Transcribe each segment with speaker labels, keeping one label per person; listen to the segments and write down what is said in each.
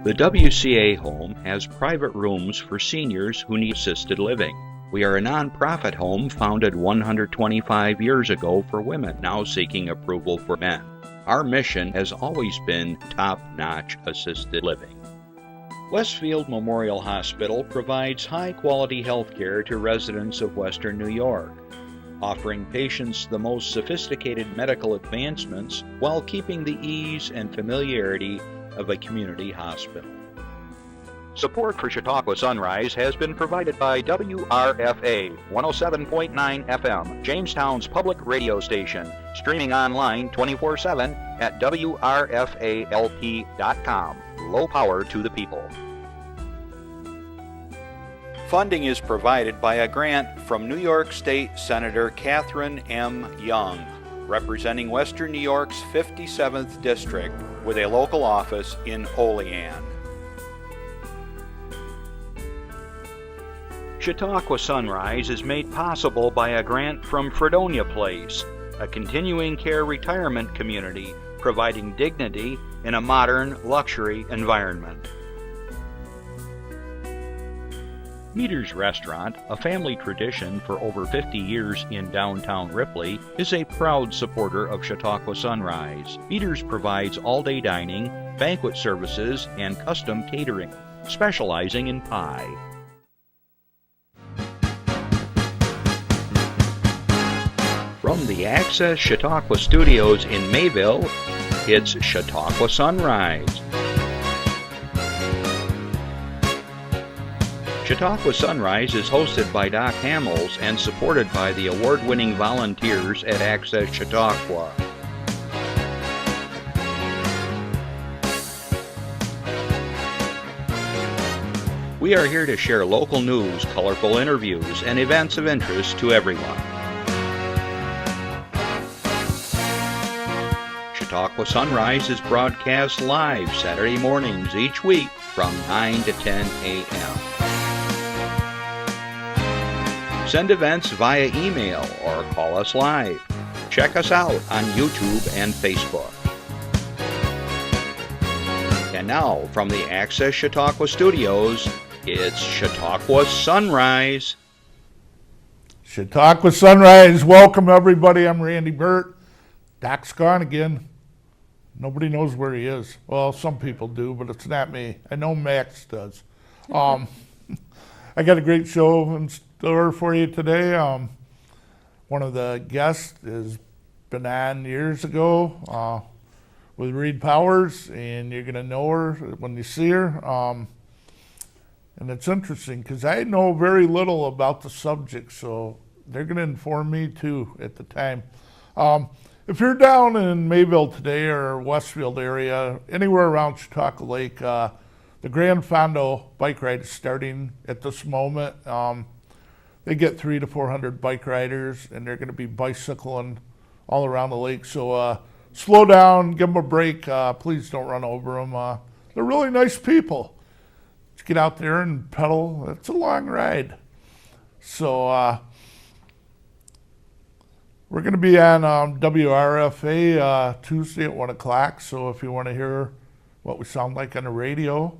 Speaker 1: The WCA home has private rooms for seniors who need assisted living. We are a nonprofit home founded 125 years ago for women, now seeking approval for men. Our mission has always been top-notch assisted living. Westfield Memorial Hospital provides high-quality health care to residents of Western New York, offering patients the most sophisticated medical advancements while keeping the ease and familiarity of a community hospital. Support for Chautauqua Sunrise has been provided by WRFA 107.9 FM, Jamestown's public radio station, streaming online 24/7 at WRFALP.com. Low power to the people. Funding is provided by a grant from New York State Senator Catherine M. Young, representing Western New York's 57th District with a local office in Olean. Chautauqua Sunrise is made possible by a grant from Fredonia Place, a continuing care retirement community providing dignity in a modern luxury environment. Meter's Restaurant, a family tradition for over 50 years in downtown Ripley, is a proud supporter of Chautauqua Sunrise. Meter's provides all-day dining, banquet services, and custom catering, specializing in pie. From the Access Chautauqua Studios in Mayville, it's Chautauqua Sunrise. Chautauqua Sunrise is hosted by Doc Hamels and supported by the award-winning volunteers at Access Chautauqua. We are here to share local news, colorful interviews, and events of interest to everyone. Chautauqua Sunrise is broadcast live Saturday mornings each week from 9 to 10 a.m. Send events via email or call us live. Check us out on YouTube and Facebook. And now, from the Access Chautauqua Studios, it's Chautauqua Sunrise.
Speaker 2: Chautauqua Sunrise, welcome everybody. I'm Randy Burt. Doc's gone again. Nobody knows where he is. Well, some people do, but it's not me. I know Max does. I got a great show in store for you today. One of the guests has been on years ago with Reed Powers, and you're going to know her when you see her. And it's interesting because I know very little about the subject, so they're going to inform me too at the time. If you're down in Mayville today or Westfield area, anywhere around Chautauqua Lake, the Grand Fondo bike ride is starting at this moment. They get 300 to 400 bike riders, and they're going to be bicycling all around the lake. So slow down, give them a break. Please don't run over them. They're really nice people. Just get out there and pedal. It's a long ride. So we're going to be on WRFA Tuesday at 1 o'clock. So if you want to hear what we sound like on the radio,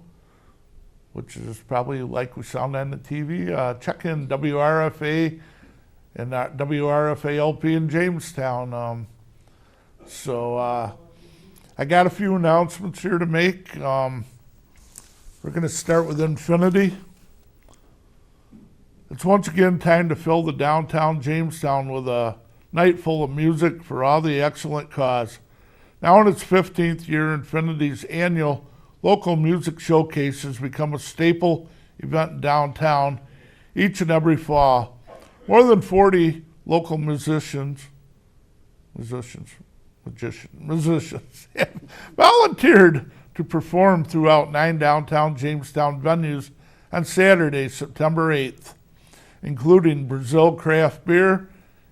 Speaker 2: which is probably like we sound on the TV, check in WRFA and WRFA-LP in Jamestown. So I got a few announcements here to make. We're going to start with Infinity. It's once again time to fill the downtown Jamestown with a night full of music for all the excellent cause. Now in its 15th year, Infinity's annual local music showcase has become a staple event in downtown each and every fall. More than 40 local musicians volunteered to perform throughout 9 downtown Jamestown venues on Saturday, September 8th, including Brazil Craft Beer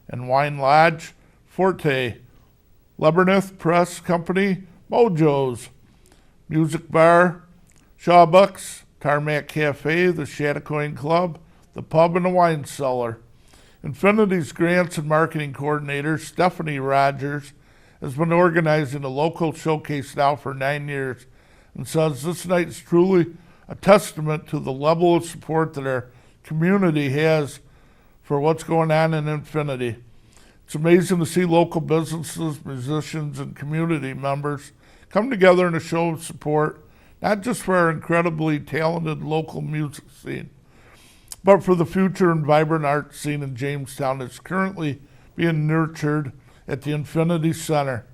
Speaker 2: and Wine Lodge, Forte, Lebernath Press Company, Mojo's, Music Bar, Shawbucks, Tarmac Cafe, the Chautauqua Club, the Pub and the Wine Cellar. Infinity's Grants and Marketing Coordinator, Stephanie Rogers, has been organizing a local showcase now for 9 years and says this night is truly a testament to the level of support that our community has for what's going on in Infinity. It's amazing to see local businesses, musicians, and community members come together in a show of support, not just for our incredibly talented local music scene, but for the future and vibrant art scene in Jamestown that's currently being nurtured at the Infinity Center.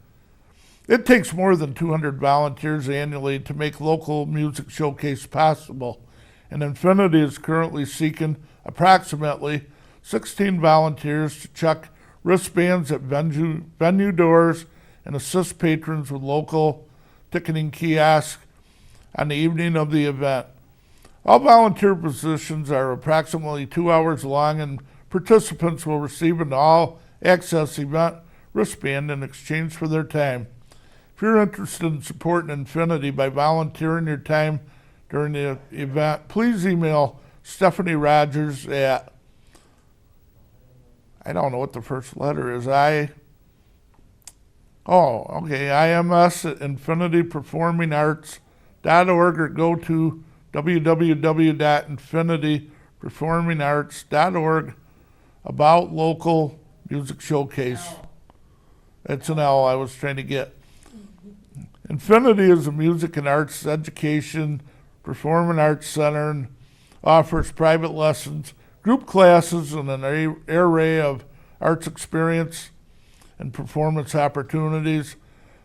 Speaker 2: It takes more than 200 volunteers annually to make local music showcase possible, and Infinity is currently seeking approximately 16 volunteers to check wristbands at venue doors and assist patrons with local ticketing kiosks on the evening of the event. All volunteer positions are approximately 2 hours long, and participants will receive an all-access event wristband in exchange for their time. If you're interested in supporting Infinity by volunteering your time during the event, please email Stephanie Rogers at, I don't know what the first letter is, IMS at infinityperformingarts.org, or go to www.infinityperformingarts.org about local music showcase. It's an L I was trying to get. Infinity is a music and arts education, performing arts center, and offers private lessons, group classes, and an array of arts experience and performance opportunities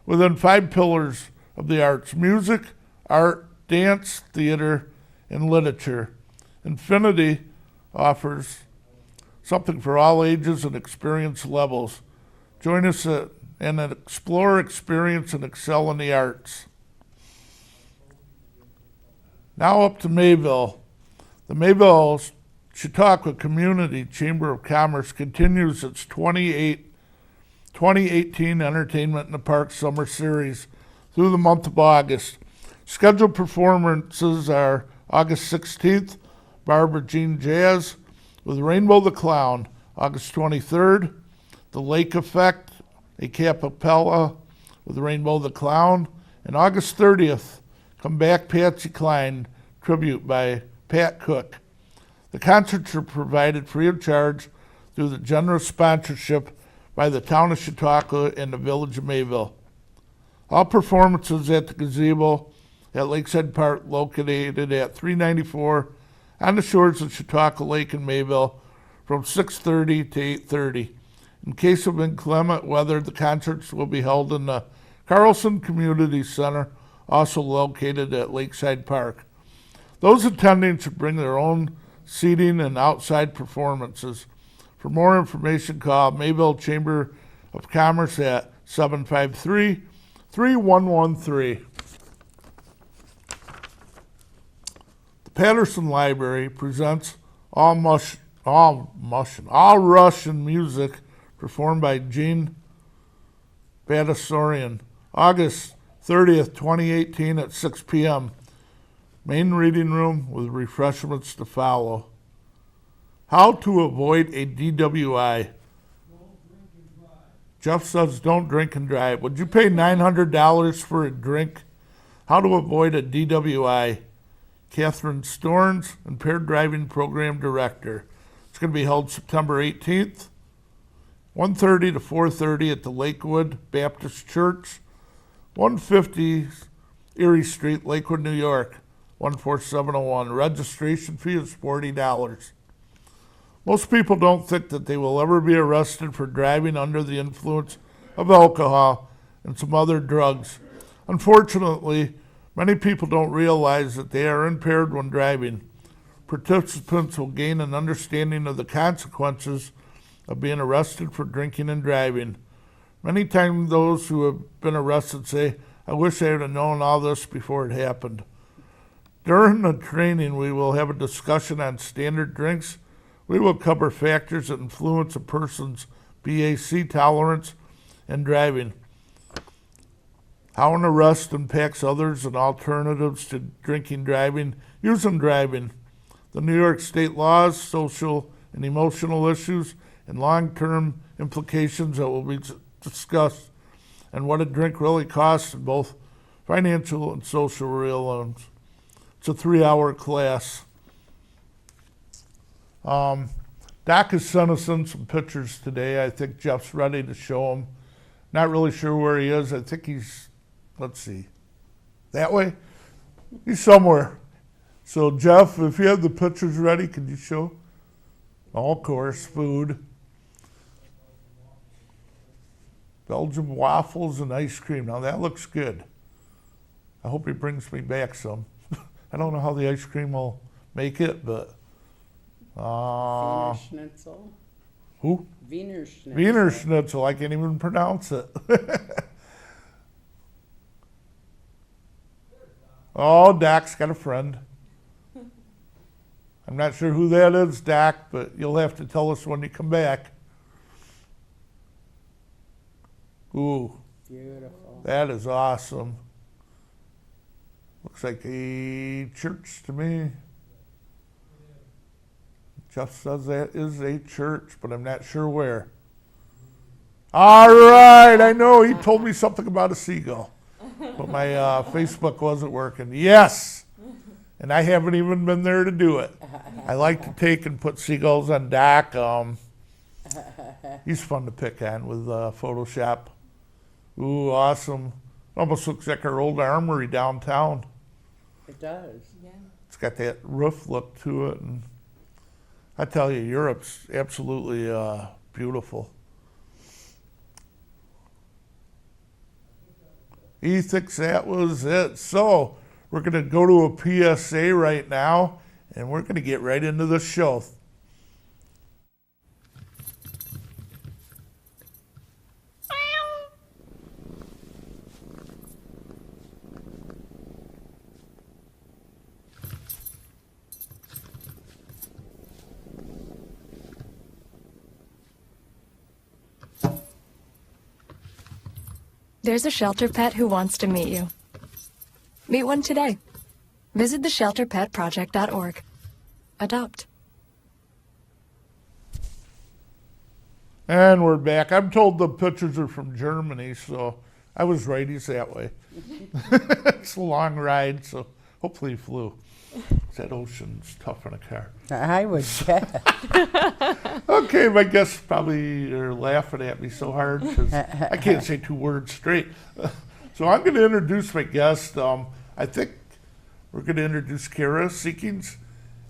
Speaker 2: within 5 pillars of the arts: music, art, dance, theater, and literature. Infinity offers something for all ages and experience levels. Join us and explore, experience, and excel in the arts. Now up to Mayville. The Mayville Chautauqua Community Chamber of Commerce continues its 2018 Entertainment in the Park Summer Series through the month of August. Scheduled performances are August 16th, Barbara Jean Jazz with Rainbow the Clown. August 23rd, The Lake Effect, a cappella with Rainbow the Clown. And August 30th, Come Back Patsy Cline, tribute by Pat Cook. The concerts are provided free of charge through the generous sponsorship by the town of Chautauqua and the village of Mayville. All performances at the gazebo at Lakeside Park, located at 394 on the shores of Chautauqua Lake in Mayville, from 6:30 to 8:30. In case of inclement weather, the concerts will be held in the Carlson Community Center, also located at Lakeside Park. Those attending should bring their own seating and outside performances. For more information, call Mayville Chamber of Commerce at 753-3113. The Patterson Library presents All Russian music performed by Gene Badassorian, August 30th, 2018 at 6 p.m. Main reading room with refreshments to follow. How to avoid a DWI. Jeff says don't drink and drive. Would you pay $900 for a drink? How to avoid a DWI. Catherine Storns, Impaired Driving Program Director. It's going to be held September 18th, 1:30 to 4:30 at the Lakewood Baptist Church, 150 Erie Street, Lakewood, New York, 14701. Registration fee is $40. Most people don't think that they will ever be arrested for driving under the influence of alcohol and some other drugs. Unfortunately, many people don't realize that they are impaired when driving. Participants will gain an understanding of the consequences of being arrested for drinking and driving. Many times those who have been arrested say, I wish I would have known all this before it happened. During the training, we will have a discussion on standard drinks. We will cover factors that influence a person's BAC tolerance and driving, how an arrest impacts others, and alternatives to drinking, driving, using driving, the New York state laws, social and emotional issues, and long-term implications that will be discussed, and what a drink really costs in both Financial and Social Real Loans. It's a 3-hour class. Doc has sent us in some pictures today. I think Jeff's ready to show them. Not really sure where he is. I think he's, let's see, that way? He's somewhere. So Jeff, if you have the pictures ready, could you show? All course, food. Belgian waffles and ice cream. Now that looks good. I hope he brings me back some. I don't know how the ice cream will make it, but
Speaker 3: Wiener Schnitzel.
Speaker 2: Who?
Speaker 3: Wiener Schnitzel.
Speaker 2: Wiener Schnitzel. I can't even pronounce it. Oh, Doc's got a friend. I'm not sure who that is, Doc, but you'll have to tell us when you come back. Ooh.
Speaker 3: Beautiful.
Speaker 2: That is awesome. Looks like a church to me. Jeff says that is a church, but I'm not sure where. All right, I know. He told me something about a seagull, but my Facebook wasn't working. Yes, and I haven't even been there to do it. I like to take and put seagulls on Doc. He's fun to pick on with Photoshop. Ooh, awesome. Almost looks like our old armory downtown.
Speaker 3: It does.
Speaker 4: Yeah.
Speaker 2: It's got that roof look to it. And I tell you, Europe's absolutely beautiful. He thinks that was it. So we're going to go to a PSA right now, and we're going to get right into the show.
Speaker 5: There's a shelter pet who wants to meet you. Meet one today. Visit theshelterpetproject.org. Adopt.
Speaker 2: And we're back. I'm told the pictures are from Germany, so I was right. He's that way. It's a long ride, so hopefully he flew. That ocean's tough in a car.
Speaker 3: I would guess.
Speaker 2: Okay, my guests probably are laughing at me so hard because I can't say 2 words straight. So I'm going to introduce my guest. I think we're going to introduce Cara Seekings.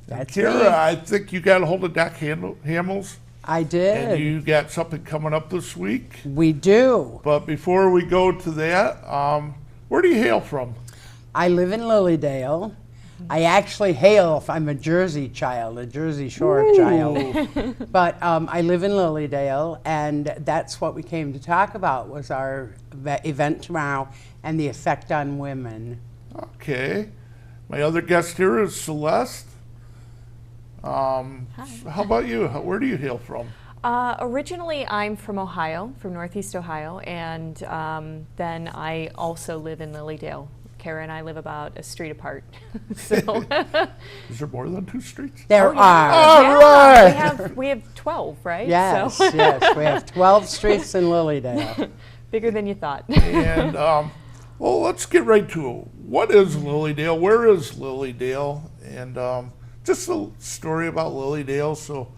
Speaker 3: That's
Speaker 2: Cara,
Speaker 3: me.
Speaker 2: I think you got a hold of Doc Hamels.
Speaker 3: I did.
Speaker 2: And you got something coming up this week.
Speaker 3: We do.
Speaker 2: But before we go to that, where do you hail from?
Speaker 3: I live in Lilydale. I actually hail, I'm a Jersey child, a Jersey Shore child. But I live in Lilydale, and that's what we came to talk about, was our event tomorrow and the effect on women.
Speaker 2: Okay. My other guest here is Celeste. How about you? Where do you hail from?
Speaker 4: Originally, I'm from Ohio, from Northeast Ohio, and then I also live in Lilydale. Cara and I live about a street apart. So
Speaker 2: Is there more than 2 streets?
Speaker 3: There
Speaker 4: Oh, yeah.
Speaker 3: are.
Speaker 2: All
Speaker 4: Yeah,
Speaker 2: right.
Speaker 4: we have 12, right?
Speaker 3: Yes,
Speaker 4: So
Speaker 3: yes, we have 12 streets in Lilydale.
Speaker 4: bigger than you thought.
Speaker 2: And, well, let's get right to it. What is Lilydale? Where is Lilydale? And just a story about Lilydale so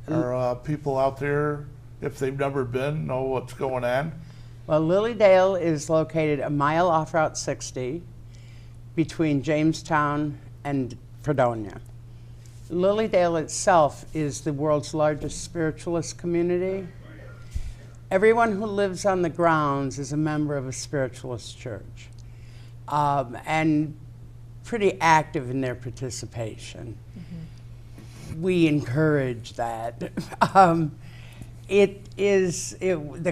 Speaker 2: our people out there, if they've never been, know what's going on.
Speaker 3: Well, Lilydale is located a mile off Route 60 between Jamestown and Fredonia. Lilydale itself is the world's largest spiritualist community. Everyone who lives on the grounds is a member of a spiritualist church, and pretty active in their participation. Mm-hmm. We encourage that. The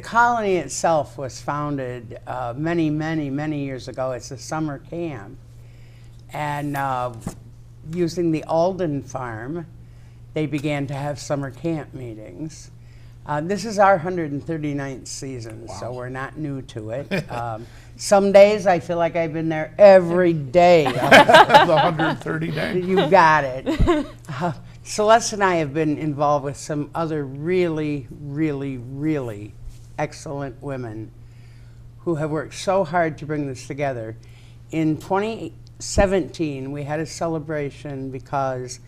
Speaker 3: colony itself was founded many, many, many years ago. It's a summer camp. And using the Alden farm, they began to have summer camp meetings. This is our 139th season, so we're not new to it. Some days I feel like I've been there every day.
Speaker 2: The 130 days.
Speaker 3: You got it. Celeste and I have been involved with some other really, really, really excellent women who have worked so hard to bring this together. In 2017, we had a celebration because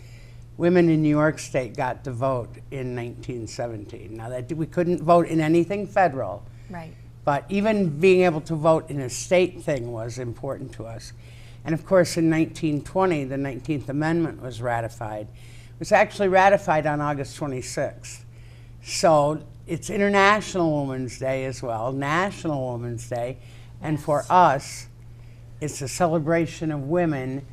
Speaker 3: women in New York State got to vote in 1917. Now, that we couldn't vote in anything federal,
Speaker 4: Right.
Speaker 3: but even being able to vote in a state thing was important to us. And of course, in 1920, the 19th Amendment was ratified. It was actually ratified on August 26th. So it's International Women's Day as well, National Women's Day, and for us, it's a celebration of women.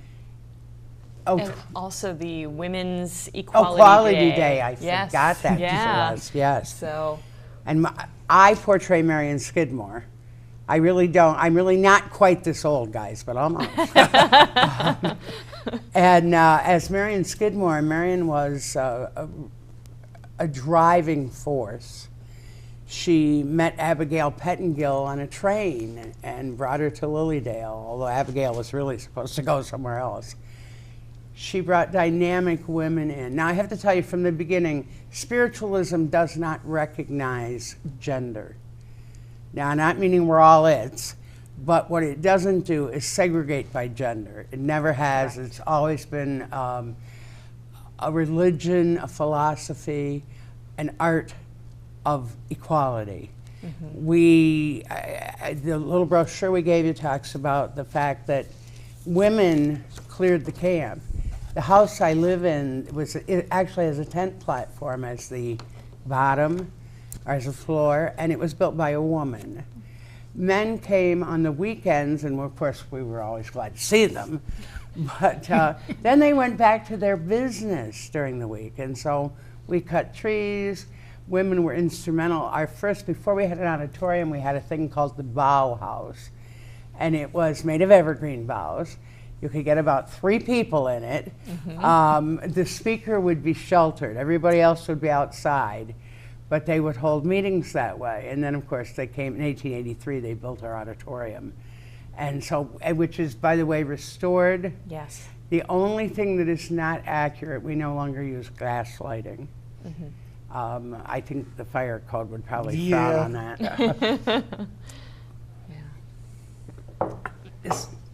Speaker 3: Oh,
Speaker 4: And also the Women's Equality,
Speaker 3: Equality Day. I
Speaker 4: Yes.
Speaker 3: forgot that.
Speaker 4: Yeah.
Speaker 3: It was, yes.
Speaker 4: So,
Speaker 3: And I portray Marion Skidmore. I really don't. I'm really not quite this old, guys, but almost. And as Marion Skidmore, Marion was a driving force. She met Abigail Pettingill on a train and brought her to Lilydale, although Abigail was really supposed to go somewhere else. She brought dynamic women in. Now, I have to tell you from the beginning, spiritualism does not recognize gender. Now, not meaning we're all it's, but what it doesn't do is segregate by gender. It never has. Right. It's always been a religion, a philosophy, an art of equality. Mm-hmm. The little brochure we gave you talks about the fact that women cleared the camp. The house I live in it actually has a tent platform as the bottom, or as a floor, and it was built by a woman. Men came on the weekends, and of course we were always glad to see them, but then they went back to their business during the week, and so we cut trees. Women were instrumental. Before we had an auditorium, we had a thing called the Bough House, and it was made of evergreen boughs. You could get about 3 people in it. Mm-hmm. The speaker would be sheltered. Everybody else would be outside, but they would hold meetings that way. And then, of course, they came in 1883. They built our auditorium, and so, which is, by the way, restored.
Speaker 4: yes.
Speaker 3: The only thing that is not accurate, we no longer use gas lighting. Mm-hmm. I think the fire code would probably frown on that.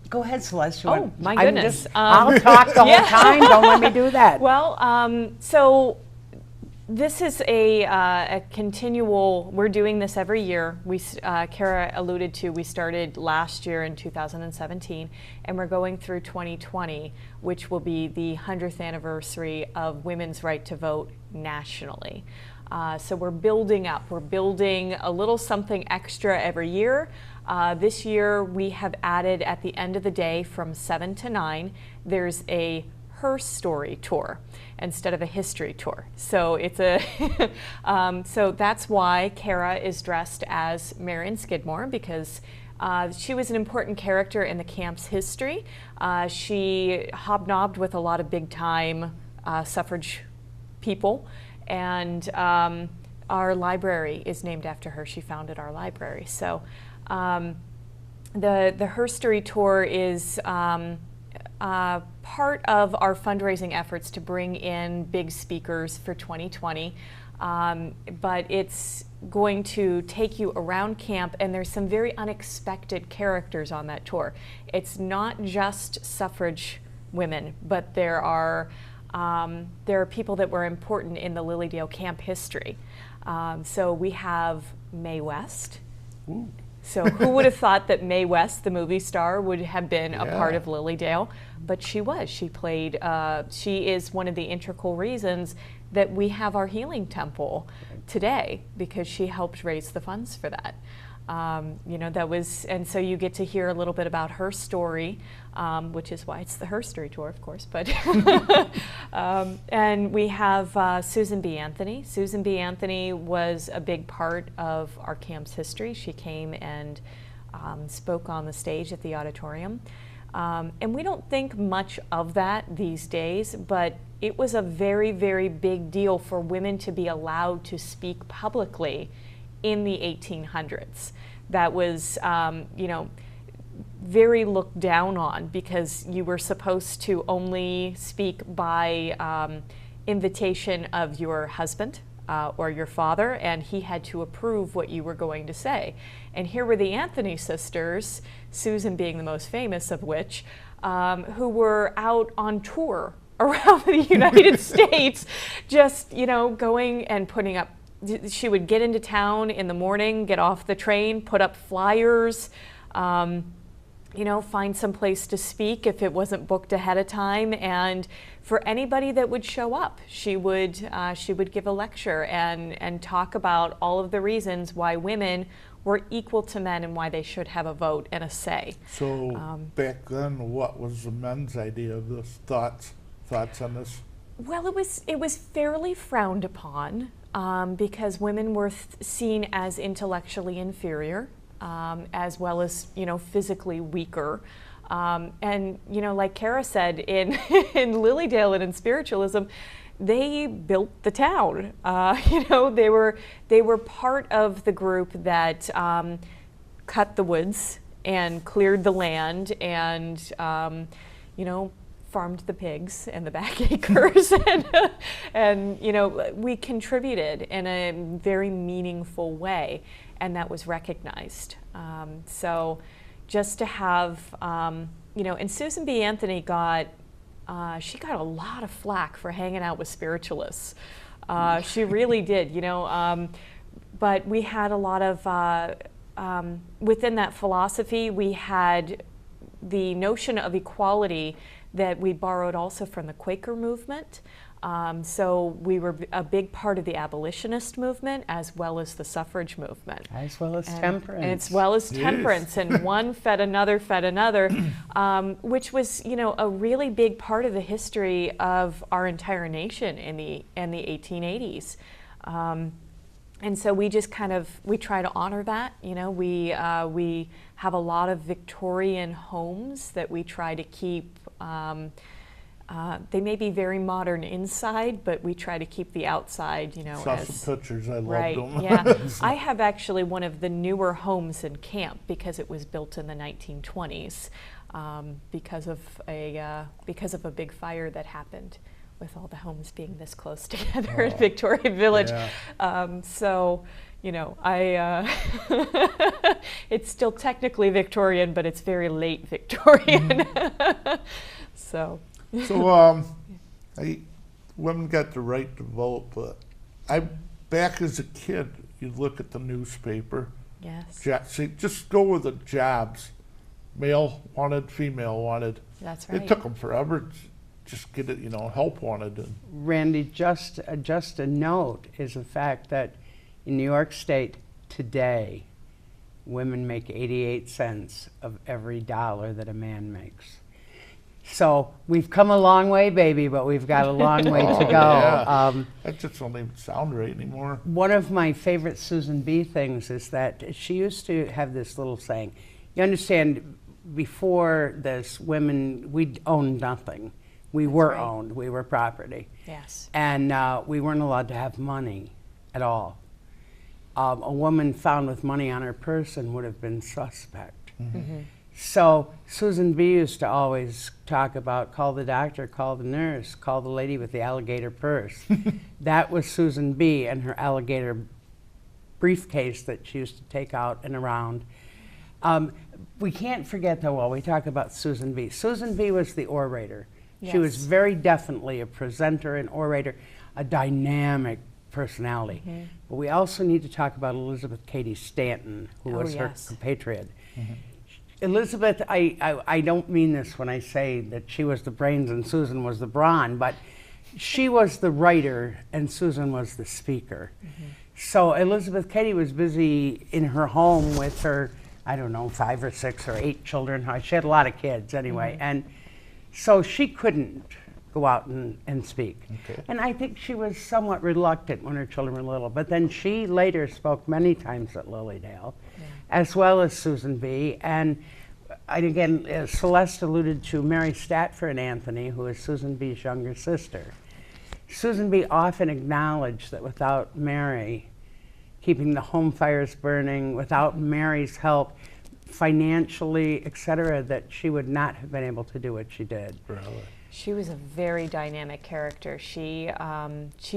Speaker 3: Go ahead, Celeste.
Speaker 4: My goodness.
Speaker 3: I'll talk the whole time. Don't let me do that.
Speaker 4: Well, so this is a continual, we're doing this every year. Cara alluded to, we started last year in 2017, and we're going through 2020, which will be the 100th anniversary of women's right to vote nationally. So we're building up. We're building a little something extra every year. This year we have added at the end of the day from 7 to 9, there's a Her Story tour instead of a history tour. So it's so that's why Cara is dressed as Marion Skidmore, because she was an important character in the camp's history. She hobnobbed with a lot of big time suffrage people, and our library is named after her. She founded our library. So the Her Story tour is part of our fundraising efforts to bring in big speakers for 2020, but it's going to take you around camp, and there's some very unexpected characters on that tour. It's not just suffrage women, but there are people that were important in the Lilydale camp history. So we have Mae West. Ooh. So who would have thought that Mae West, the movie star, would have been a part of Lilydale? But she was. She played, she is one of the integral reasons that we have our healing temple today, because she helped raise the funds for that. That was, and so you get to hear a little bit about her story, which is why it's the Her Story tour, of course. But and we have Susan B. Anthony. Susan B. Anthony was a big part of our camp's history. She came and spoke on the stage at the auditorium. And we don't think much of that these days, but it was a very, very big deal for women to be allowed to speak publicly in the 1800s. That was, very looked down on, because you were supposed to only speak by invitation of your husband, or your father, and he had to approve what you were going to say. And here were the Anthony sisters, Susan being the most famous of which, who were out on tour around the United States, just, going and putting up. She would get into town in the morning, get off the train, put up flyers, find some place to speak if it wasn't booked ahead of time. And for anybody that would show up, she would give a lecture and talk about all of the reasons why women were equal to men and why they should have a vote and a say.
Speaker 2: So back then, what was the men's idea of this? Thoughts on this?
Speaker 4: Well, it was fairly frowned upon because women were seen as intellectually inferior, as well as physically weaker. And like Cara said, in in Lilydale and in spiritualism, they built the town. They were part of the group that cut the woods and cleared the land and farmed the pigs and the back acres, and we contributed in a very meaningful way, and that was recognized. So just to have, and Susan B. Anthony she got a lot of flack for hanging out with spiritualists. She really did, but we had a lot of, within that philosophy, we had the notion of equality that we borrowed also from the Quaker movement. So we were a big part of the abolitionist movement as well as the suffrage movement.
Speaker 3: As well as temperance.
Speaker 4: And as well as temperance, and one fed another, which was, a really big part of the history of our entire nation in the 1880s. And so we just we try to honor that. We have a lot of Victorian homes that we try to keep. They may be very modern inside, but we try to keep the outside,
Speaker 2: Saw some pictures, I loved
Speaker 4: right,
Speaker 2: them.
Speaker 4: Yeah. I have actually one of the newer homes in camp because it was built in the 1920s because of a big fire that happened with all the homes being this close together in Victoria Village.
Speaker 2: Yeah.
Speaker 4: So, it's still technically Victorian, but it's very late Victorian. So
Speaker 2: women got the right to vote, but back as a kid, you'd look at the newspaper.
Speaker 4: Yes.
Speaker 2: Just go with the jobs. Male wanted, female wanted.
Speaker 4: That's right.
Speaker 2: It took them forever. Just get it, help wanted.
Speaker 3: Randy, just a note is the fact that in New York State today, women make 88 cents of every dollar that a man makes. So we've come a long way, baby, but we've got a long way to go.
Speaker 2: Yeah. That just don't even sound right anymore.
Speaker 3: One of my favorite Susan B. things is that she used to have this little saying. You understand, before this, women, we owned nothing. We were owned. We were property.
Speaker 4: Yes.
Speaker 3: And we weren't allowed to have money at all. A woman found with money on her person would have been suspect.
Speaker 4: Mm-hmm.
Speaker 3: So Susan B. used to always talk about call the doctor, call the nurse, call the lady with the alligator purse. That was Susan B. and her alligator briefcase that she used to take out and around. We can't forget, though, while we talk about Susan B. Susan B. was the orator.
Speaker 4: Yes.
Speaker 3: She was very definitely a presenter and orator, a dynamic personality. Mm-hmm. But we also need to talk about Elizabeth Cady Stanton, who was her compatriot. Mm-hmm. Elizabeth, I don't mean this when I say that she was the brains and Susan was the brawn, but she was the writer and Susan was the speaker. Mm-hmm. So Elizabeth Cady was busy in her home with her, 5 or 6 or 8 children. She had a lot of kids anyway. Mm-hmm. And so she couldn't go out and speak. Okay. And I think she was somewhat reluctant when her children were little. But then she later spoke many times at Lilydale, as well as Susan B. And again, Celeste alluded to Mary Statford Anthony, who is Susan B.'s younger sister. Susan B. often acknowledged that without Mary keeping the home fires burning, without Mary's help, financially, et cetera, that she would not have been able to do what she did.
Speaker 2: Really?
Speaker 4: She was a very dynamic character. She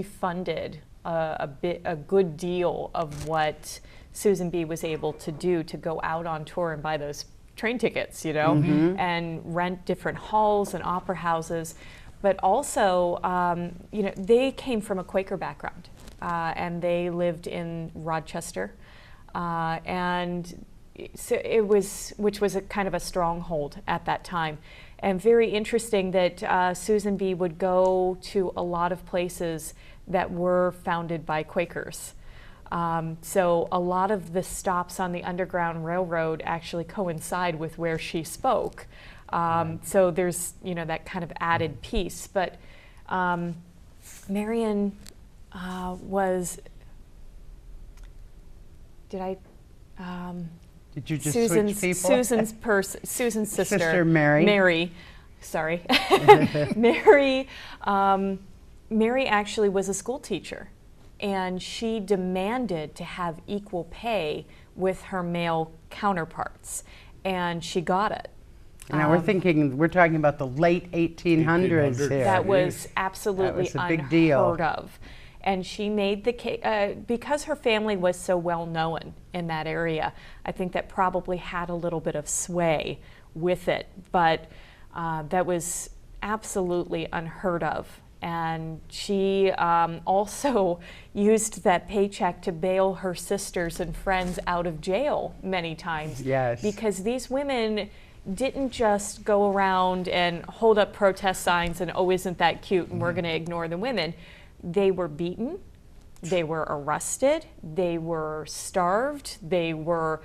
Speaker 4: funded a good deal of what Susan B. was able to do, to go out on tour and buy those train tickets, and rent different halls and opera houses. But also, they came from a Quaker background, and they lived in Rochester, and so which was a kind of a stronghold at that time. And very interesting that Susan B. would go to a lot of places that were founded by Quakers. So a lot of the stops on the Underground Railroad actually coincide with where she spoke. So there's, that kind of added piece. But Marion was, did you just switch people? Susan's sister, Mary. Sorry. Mary actually was a school teacher, and she demanded to have equal pay with her male counterparts, and she got it.
Speaker 3: Now we're talking about the late 1800s here.
Speaker 4: That was absolutely
Speaker 3: a big deal.
Speaker 4: Unheard of. And she made the case, because her family was so well known in that area, I think that probably had a little bit of sway with it. But that was absolutely unheard of. And she also used that paycheck to bail her sisters and friends out of jail many times.
Speaker 3: Yes.
Speaker 4: Because these women didn't just go around and hold up protest signs and, oh, isn't that cute, and we're going to ignore the women. They were beaten, they were arrested, they were starved, there were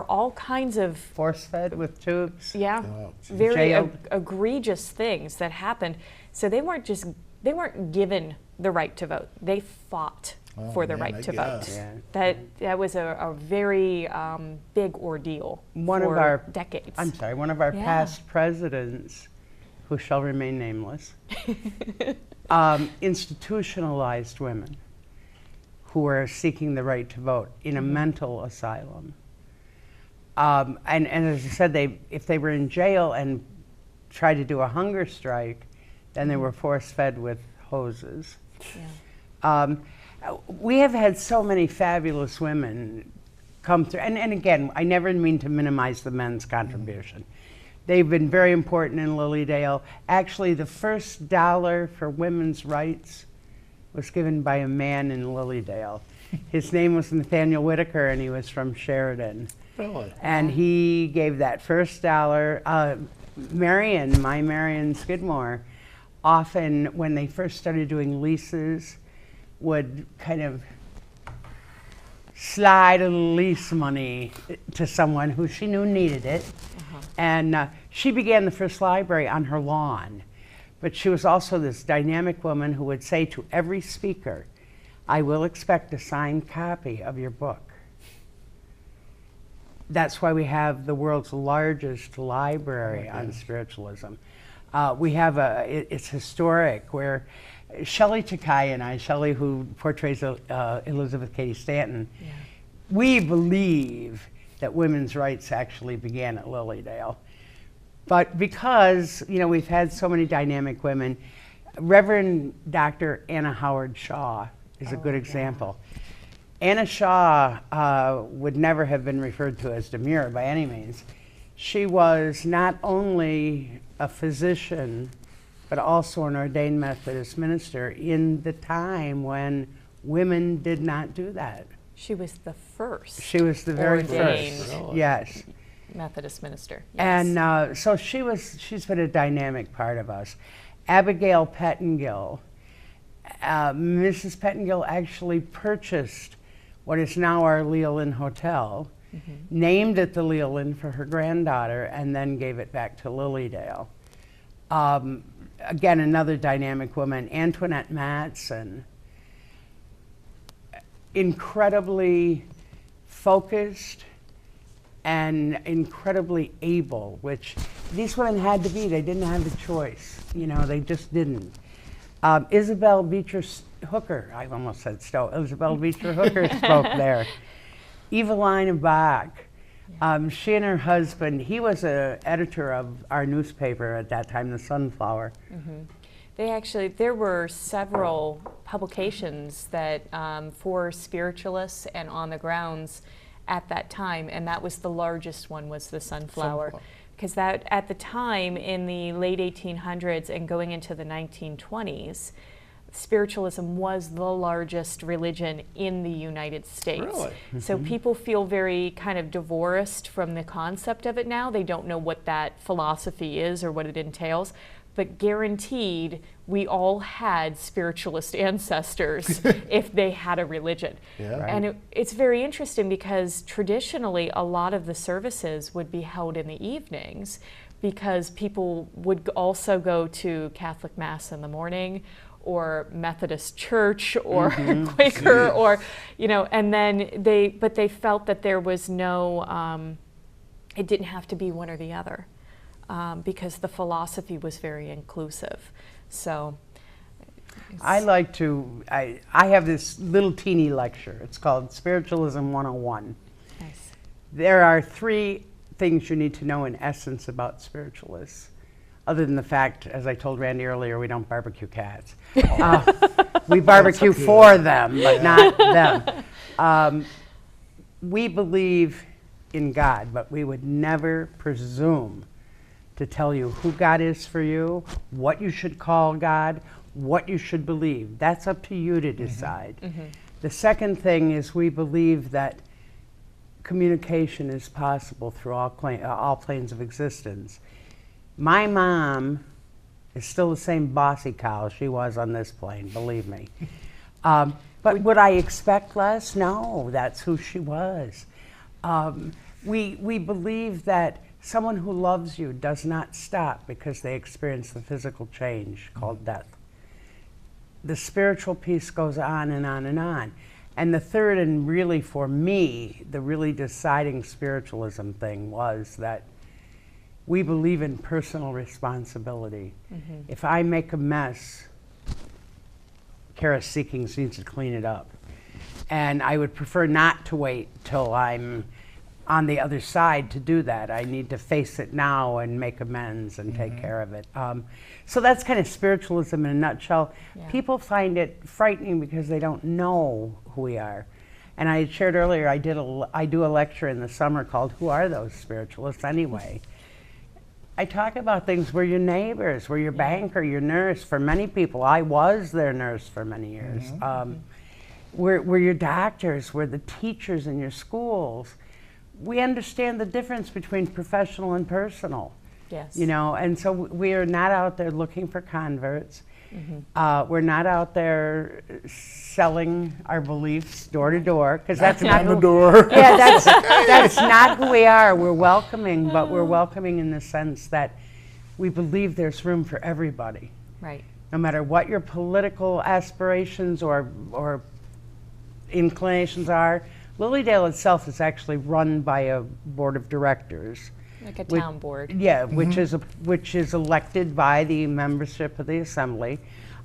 Speaker 4: all kinds of
Speaker 3: force-fed with tubes.
Speaker 4: Yeah, very egregious things that happened. So they weren't given the right to vote. They fought for the right to vote. Yeah. That was a very big ordeal for decades.
Speaker 3: I'm sorry, one of our past presidents, who shall remain nameless, institutionalized women who were seeking the right to vote in a mental asylum. And as I said, if they were in jail and tried to do a hunger strike, then they were force-fed with hoses. Yeah. We have had so many fabulous women come through, and again, I never mean to minimize the men's contribution. They've been very important in Lilydale. Actually, the first dollar for women's rights was given by a man in Lilydale. His name was Nathaniel Whitaker, and he was from Sheridan.
Speaker 2: Really?
Speaker 3: And he gave that first dollar. Marion Skidmore, often when they first started doing leases, would kind of slide a little lease money to someone who she knew needed it. And she began the first library on her lawn. But she was also this dynamic woman who would say to every speaker, "I will expect a signed copy of your book." That's why we have the world's largest library on spiritualism. We have it's historic, where Shelley Takai and I, Shelley, who portrays Elizabeth Cady Stanton, we believe that women's rights actually began at Lilydale. But because, we've had so many dynamic women, Reverend Dr. Anna Howard Shaw is a good example. Anna Shaw would never have been referred to as demure by any means. She was not only a physician, but also an ordained Methodist minister in the time when women did not do that.
Speaker 4: She was the first.
Speaker 3: She was the very first. Yes.
Speaker 4: Methodist minister. Yes.
Speaker 3: And so she's been a dynamic part of us. Abigail Pettengill. Mrs. Pettengill actually purchased what is now our Leolin Hotel, named it the Leolin for her granddaughter, and then gave it back to Lilydale. Again, another dynamic woman, Antoinette Matson. Incredibly focused and incredibly able, which these women had to be. They didn't have a choice. They just didn't. Isabel Beecher Hooker, I almost said Stowe. Isabel Beecher Hooker spoke there. Eveline Bach. She and her husband, he was an editor of our newspaper at that time, The Sunflower.
Speaker 4: There were several publications that for spiritualists and on the grounds at that time, and that was the largest one, was the Sunflower. Because that, at the time, in the late 1800s and going into the 1920s, spiritualism was the largest religion in the United States.
Speaker 2: Really?
Speaker 4: So people feel very kind of divorced from the concept of it now. They don't know what that philosophy is or what it entails. But guaranteed, we all had spiritualist ancestors if they had a religion.
Speaker 2: Yeah. Right.
Speaker 4: And it's very interesting because traditionally a lot of the services would be held in the evenings because people would also go to Catholic Mass in the morning or Methodist Church or Quaker or, and then they felt that there was no, it didn't have to be one or the other. Because the philosophy was very inclusive. So
Speaker 3: I have this little teeny lecture. It's called Spiritualism 101.
Speaker 4: Nice.
Speaker 3: There are 3 things you need to know in essence about spiritualists, other than the fact, as I told Randy earlier, we don't barbecue cats. We barbecue for them, but not them. We believe in God, but we would never presume to tell you who God is for you, what you should call God, what you should believe. That's up to you to decide. The second thing is we believe that communication is possible through all planes of existence. My mom is still the same bossy cow she was on this plane, believe me. But would I expect less? No, that's who she was. We believe that someone who loves you does not stop because they experience the physical change called death. The spiritual piece goes on and on and on. And the third, and really for me, the really deciding spiritualism thing was that we believe in personal responsibility. If I make a mess, Cara Seekings needs to clean it up. And I would prefer not to wait till I'm on the other side to do that. I need to face it now and make amends and take care of it. So that's kind of spiritualism in a nutshell.
Speaker 4: Yeah.
Speaker 3: People find it frightening because they don't know who we are. And I shared earlier, I do a lecture in the summer called Who Are Those Spiritualists Anyway? I talk about things. We're your neighbors, we're your banker, your nurse. For many people, I was their nurse for many years. We're your doctors, we're the teachers in your schools. We understand the difference between professional and personal.
Speaker 4: Yes.
Speaker 3: And so we are not out there looking for converts. We're not out there selling our beliefs door to door, because that's not
Speaker 2: on the door.
Speaker 3: Yeah, that's not who we are. We're welcoming, but we're welcoming in the sense that we believe there's room for everybody.
Speaker 4: Right.
Speaker 3: No matter what your political aspirations or inclinations are. Lilydale itself is actually run by a board of directors.
Speaker 4: Like a town board.
Speaker 3: Yeah, which is elected by the membership of the assembly.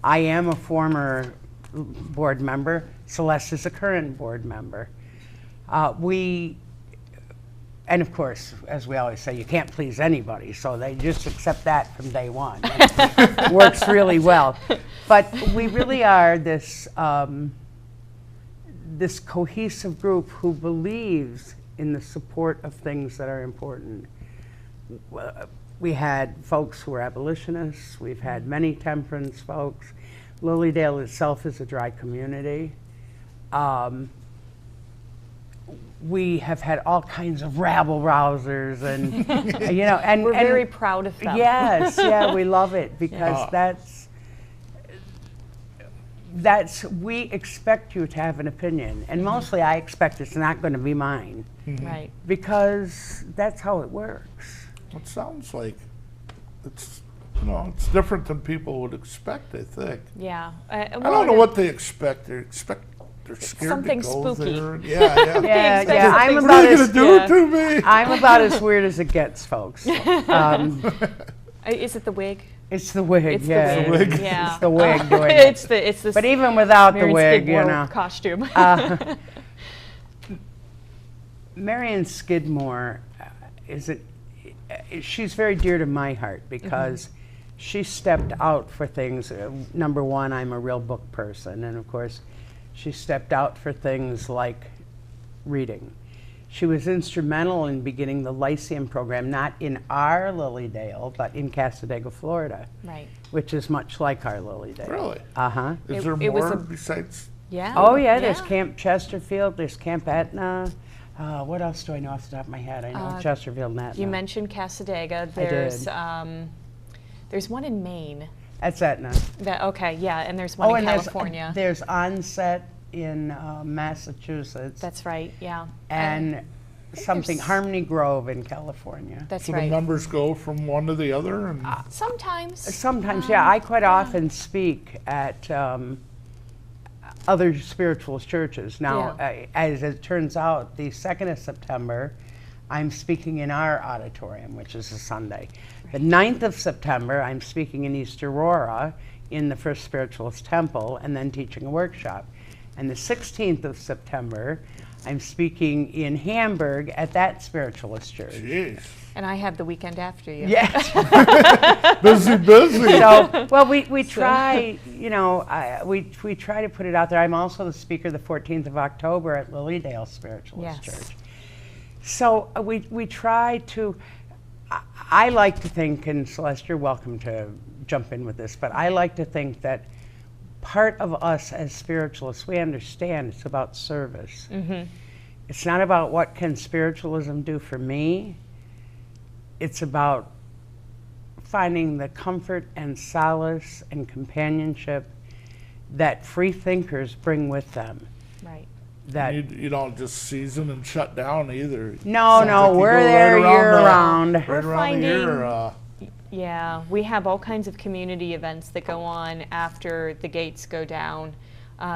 Speaker 3: I am a former board member. Celeste is a current board member. And of course, as we always say, you can't please anybody, so they just accept that from day one. It works really well. But we really are this this cohesive group who believes in the support of things that are important. We had folks who were abolitionists. We've had many temperance folks. Lilydale itself is a dry community. We have had all kinds of rabble-rousers, and and
Speaker 4: we're very proud of them.
Speaker 3: Yes, yeah, we love it because that's we expect you to have an opinion, and mostly I expect it's not going to be mine,
Speaker 4: Right.
Speaker 3: because that's how it works.
Speaker 2: It sounds like it's it's different than people would expect, I think.
Speaker 4: Yeah.
Speaker 2: I don't know what they expect. They're scared
Speaker 4: Something
Speaker 2: to go
Speaker 4: spooky.
Speaker 2: there. Yeah.
Speaker 3: Yeah, I'm
Speaker 2: What
Speaker 3: about
Speaker 2: are you
Speaker 3: as
Speaker 2: gonna do to me?
Speaker 3: I'm about as weird as it gets, folks.
Speaker 4: Is it the wig?
Speaker 3: It's the wig,
Speaker 4: It's
Speaker 3: yeah.
Speaker 4: the wig. Yeah.
Speaker 3: It's the wig doing it.
Speaker 4: It's the.
Speaker 3: But even without the
Speaker 4: Marion
Speaker 3: wig,
Speaker 4: Skidmore costume.
Speaker 3: Marion Skidmore she's very dear to my heart because she stepped out for things. Number one, I'm a real book person, and of course, she stepped out for things like reading. She was instrumental in beginning the Lyceum program, not in our Lilydale, but in Cassadaga, Florida,
Speaker 4: Right.
Speaker 3: which is much like our Lilydale.
Speaker 2: Really?
Speaker 3: Uh-huh.
Speaker 2: Is there
Speaker 4: It was
Speaker 2: more
Speaker 4: a-
Speaker 2: besides?
Speaker 4: Yeah.
Speaker 3: Oh, yeah, there's Camp Chesterfield, there's Camp Etna. What else do I know off the top of my head? I know Chesterfield and Etna.
Speaker 4: You mentioned Cassadaga.
Speaker 3: did.
Speaker 4: There's one in Maine.
Speaker 3: That's Etna.
Speaker 4: Okay, yeah, and there's one in
Speaker 3: and
Speaker 4: California.
Speaker 3: there's Onset in Massachusetts.
Speaker 4: That's right, yeah.
Speaker 3: and something,
Speaker 4: there's-
Speaker 3: Harmony Grove in California.
Speaker 4: That's
Speaker 2: So the
Speaker 4: right.
Speaker 2: members go from one to the other? And
Speaker 4: Sometimes.
Speaker 3: Sometimes, yeah, I quite often speak at other spiritualist churches. Now, as it turns out, the 2nd of September, I'm speaking in our auditorium, which is a Sunday. The 9th of September, I'm speaking in East Aurora in the First Spiritualist Temple and then teaching a workshop. And the 16th of September, I'm speaking in Hamburg at that spiritualist church.
Speaker 2: jeez,
Speaker 4: And I have the weekend after you.
Speaker 3: Yes.
Speaker 2: busy.
Speaker 3: So, well, we try, you know, we try to put it out there. I'm also the speaker the 14th of October at Lilydale Spiritualist
Speaker 4: Yes.
Speaker 3: Church. So we try to, I like to think, and Celeste, you're welcome to jump in with this, but I like to think that part of us as spiritualists, we understand it's about service.
Speaker 4: Mm-hmm.
Speaker 3: It's not about what can spiritualism do for me. It's about finding the comfort and solace and companionship that free thinkers bring with them.
Speaker 4: Right.
Speaker 3: That
Speaker 2: You don't just season and shut down either.
Speaker 3: no,
Speaker 2: Sounds like you
Speaker 3: we're
Speaker 2: go
Speaker 3: there
Speaker 2: right
Speaker 3: year round.
Speaker 2: Right
Speaker 4: We're
Speaker 2: around the year.
Speaker 4: finding- Yeah, we have all kinds of community events that go on after the gates go down.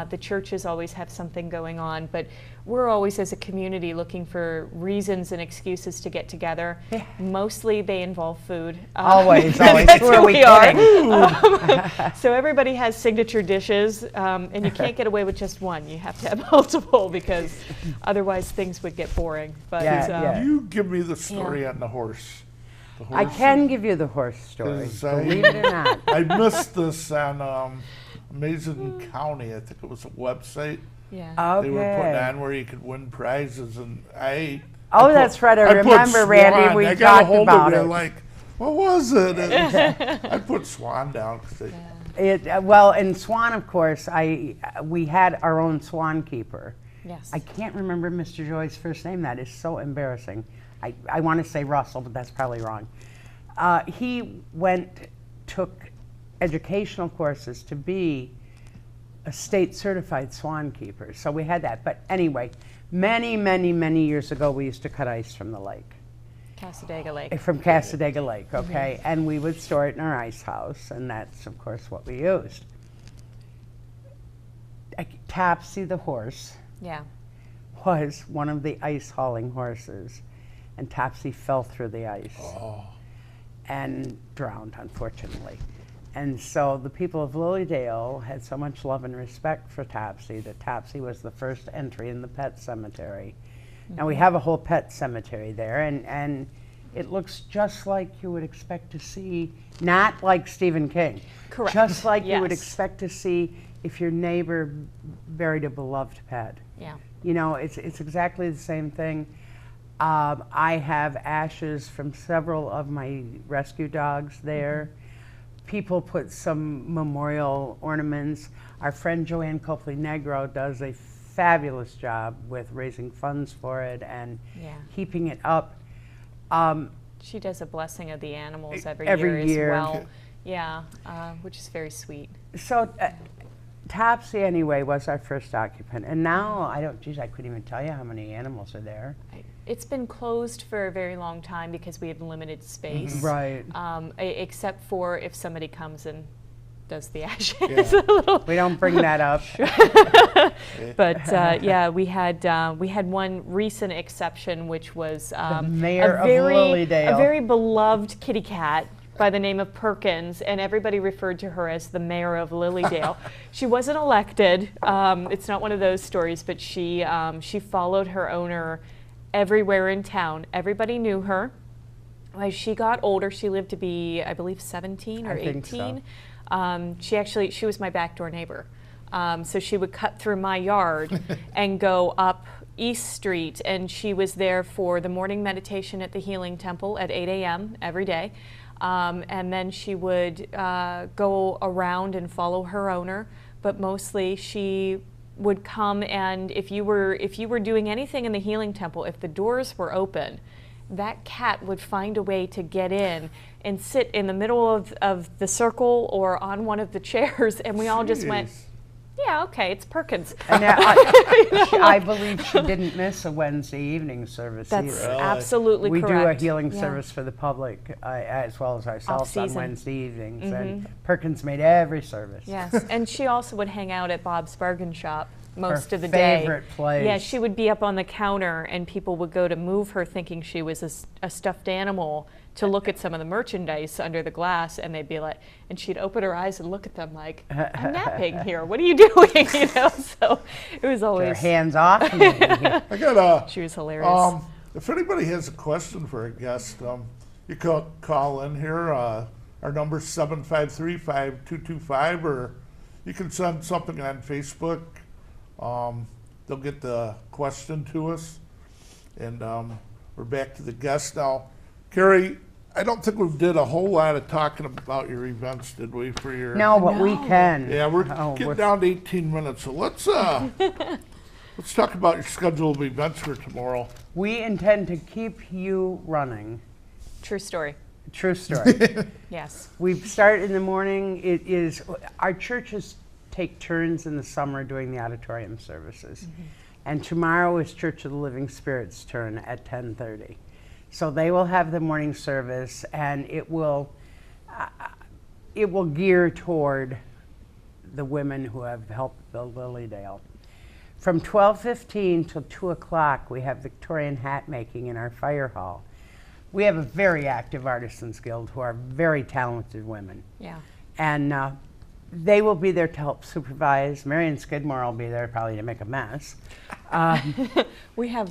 Speaker 4: The churches always have something going on, but we're always, as a community, looking for reasons and excuses to get together.
Speaker 3: Yeah.
Speaker 4: Mostly they involve food.
Speaker 3: Always.
Speaker 4: That's
Speaker 3: Who are we
Speaker 4: are.
Speaker 3: kidding?
Speaker 4: So everybody has signature dishes, and you can't get away with just one. You have to have multiple because otherwise things would get boring. But
Speaker 3: Yeah.
Speaker 2: You give me the story on the horse. The
Speaker 3: I
Speaker 2: horse
Speaker 3: can give you the horse story,
Speaker 2: 'Cause I-
Speaker 3: believe it or not.
Speaker 2: I missed this on Amazing County. I think it was a website
Speaker 4: yeah.
Speaker 2: they were putting
Speaker 3: Okay.
Speaker 2: on where you could win prizes, and I.
Speaker 3: Oh,
Speaker 2: I put-
Speaker 3: that's right. I
Speaker 2: put
Speaker 3: remember, Randy,
Speaker 2: Swan.
Speaker 3: we
Speaker 2: I got a
Speaker 3: talked
Speaker 2: hold
Speaker 3: about
Speaker 2: of
Speaker 3: it.
Speaker 2: Like, what was it? And I put Swan down because
Speaker 3: Well, in Swan, of course, we had our own swan keeper.
Speaker 4: Yes.
Speaker 3: I can't remember Mr. Joy's first name. That is so embarrassing. I want to say Russell, but that's probably wrong. He took educational courses to be a state certified swan keeper. So we had that. But anyway, many years ago, we used to cut ice from the lake.
Speaker 4: Cassadaga Lake.
Speaker 3: From Cassadaga Lake, okay? And we would store it in our ice house, and that's, of course, what we used. Topsy the horse
Speaker 4: Yeah.
Speaker 3: was one of the ice hauling horses, and Topsy fell through the ice and drowned, unfortunately. And so the people of Lilydale had so much love and respect for Topsy that Topsy was the first entry in the pet cemetery. Now we have a whole pet cemetery there, and it looks just like you would expect to see, not like Stephen King.
Speaker 4: Correct.
Speaker 3: Just like you would
Speaker 4: Yes.
Speaker 3: expect to see if your neighbor buried a beloved pet.
Speaker 4: Yeah.
Speaker 3: You know, it's exactly the same thing. I have ashes from several of my rescue dogs there. People put some memorial ornaments. Our friend Joanne Copley-Negro does a fabulous job with raising funds for it and
Speaker 4: Yeah.
Speaker 3: keeping it up.
Speaker 4: She does a blessing of the animals every
Speaker 3: Every
Speaker 4: year
Speaker 3: year.
Speaker 4: as well. Yeah, which is very sweet.
Speaker 3: So Topsy, anyway, was our first occupant. And now, I couldn't even tell you how many animals are there.
Speaker 4: It's been closed for a very long time because we have limited space.
Speaker 3: Right.
Speaker 4: Except for if somebody comes and does the ashes.
Speaker 2: Yeah.
Speaker 4: a little.
Speaker 3: We don't bring that up.
Speaker 4: But yeah, we had one recent exception, which was
Speaker 3: mayor
Speaker 4: a
Speaker 3: of
Speaker 4: very,
Speaker 3: Lilydale.
Speaker 4: a very beloved kitty cat by the name of Perkins, and everybody referred to her as the mayor of Lilydale. She wasn't elected. It's not one of those stories, but she followed her owner everywhere in town. Everybody knew her. As she got older, she lived to be, I believe, 17 or
Speaker 3: I
Speaker 4: 18.
Speaker 3: think so.
Speaker 4: She was my backdoor neighbor. So she would cut through my yard and go up East Street, and she was there for the morning meditation at the Healing Temple at 8 a.m. every day. And then she would go around and follow her owner, but mostly she would come, and if you were doing anything in the Healing Temple, if the doors were open, that cat would find a way to get in and sit in the middle of the circle or on one of the chairs, and we all just went, yeah, okay, it's Perkins.
Speaker 3: And I believe she didn't miss a Wednesday evening service
Speaker 4: That's
Speaker 3: either.
Speaker 4: absolutely
Speaker 3: We
Speaker 4: correct.
Speaker 3: do a healing
Speaker 4: Yeah.
Speaker 3: service for the public as well as ourselves on
Speaker 4: Off-season.
Speaker 3: Wednesday evenings, and Perkins made every service.
Speaker 4: Yes, and she also would hang out at Bob's Bargain Shop most
Speaker 3: Her
Speaker 4: of the day.
Speaker 3: favorite place.
Speaker 4: Yeah, she would be up on the counter, and people would go to move her thinking she was a stuffed animal to look at some of the merchandise under the glass, and they'd be like, and she'd open her eyes and look at them like, I'm napping here, what are you doing? You know, so it was
Speaker 3: Their
Speaker 4: always,
Speaker 3: hands off me.
Speaker 2: I got
Speaker 4: she was hilarious.
Speaker 2: if anybody has a question for a guest, you can call in here. Our number's 753-5225, or you can send something on Facebook. They'll get the question to us, and we're back to the guest now. Carrie, I don't think we did a whole lot of talking about your events, did we? For your
Speaker 3: No, but we can.
Speaker 2: Yeah, we're
Speaker 3: Oh,
Speaker 2: getting down to 18 minutes, so let's talk about your schedule of events for tomorrow.
Speaker 3: We intend to keep you running.
Speaker 4: True story.
Speaker 3: True story.
Speaker 4: Yes.
Speaker 3: We start in the morning. It is our churches take turns in the summer doing the auditorium services, and tomorrow is Church of the Living Spirit's turn at 10:30. So they will have the morning service, and it will gear toward the women who have helped build Lilydale. From 12:15 till 2 o'clock, we have Victorian hat making in our fire hall. We have a very active Artisans Guild who are very talented women.
Speaker 4: Yeah.
Speaker 3: And they will be there to help supervise. Marion Skidmore will be there probably to make a mess.
Speaker 4: We have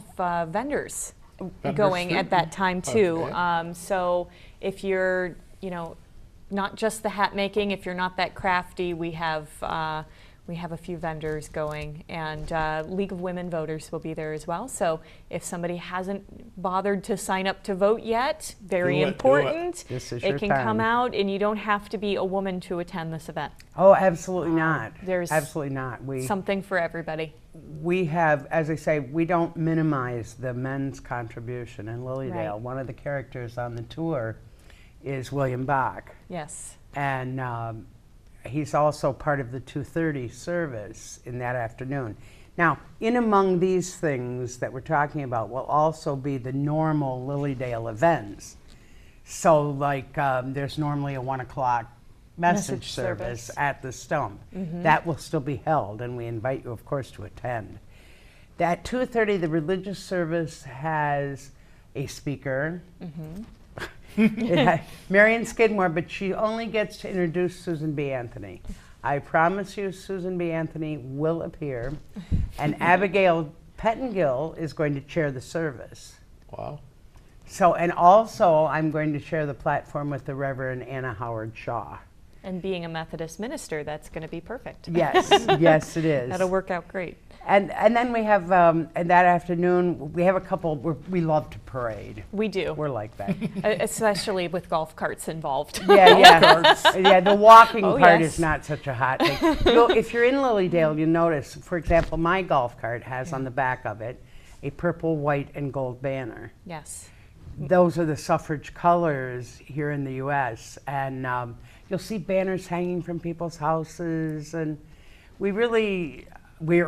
Speaker 4: vendors
Speaker 2: Vendors
Speaker 4: going
Speaker 2: too?
Speaker 4: at that time too.
Speaker 2: Okay.
Speaker 4: So if you're, not just the hat making, if you're not that crafty, we have a few vendors going, and League of Women voters will be there as well. So if somebody hasn't bothered to sign up to vote yet, very
Speaker 2: Do it.
Speaker 4: important.
Speaker 3: This is
Speaker 4: It
Speaker 3: your
Speaker 4: can
Speaker 3: time.
Speaker 4: come out, and you don't have to be a woman to attend this event.
Speaker 3: Oh, absolutely not.
Speaker 4: There's
Speaker 3: absolutely not.
Speaker 4: Something for everybody.
Speaker 3: We have, as I say, we don't minimize the men's contribution in Lilydale.
Speaker 4: Right.
Speaker 3: One of the characters on the tour is William Bach,
Speaker 4: Yes.
Speaker 3: and he's also part of the 2:30 service in that afternoon. Now, in among these things that we're talking about will also be the normal Lilydale events. So, like, there's normally a 1 o'clock message service at the Stump. That will still be held, and we invite you, of course, to attend. At 2:30, the religious service has a speaker. Marion Skidmore, but she only gets to introduce Susan B. Anthony. I promise you Susan B. Anthony will appear, and Abigail Pettengill is going to chair the service.
Speaker 2: Wow.
Speaker 3: So, and also I'm going to share the platform with the Reverend Anna Howard Shaw.
Speaker 4: And being a Methodist minister, that's going to be perfect.
Speaker 3: Yes, yes it is.
Speaker 4: That'll work out great.
Speaker 3: And then we have, and that afternoon, we have a couple, we love to parade.
Speaker 4: We do.
Speaker 3: We're like that.
Speaker 4: Especially with golf carts involved.
Speaker 3: Yeah, yeah, the walking
Speaker 4: Oh,
Speaker 3: part
Speaker 4: yes.
Speaker 3: is not such a hot thing. If you're in Lilydale, you'll notice, for example, my golf cart has on the back of it a purple, white, and gold banner.
Speaker 4: Yes.
Speaker 3: Those are the suffrage colors here in the U.S., and you'll see banners hanging from people's houses, and we're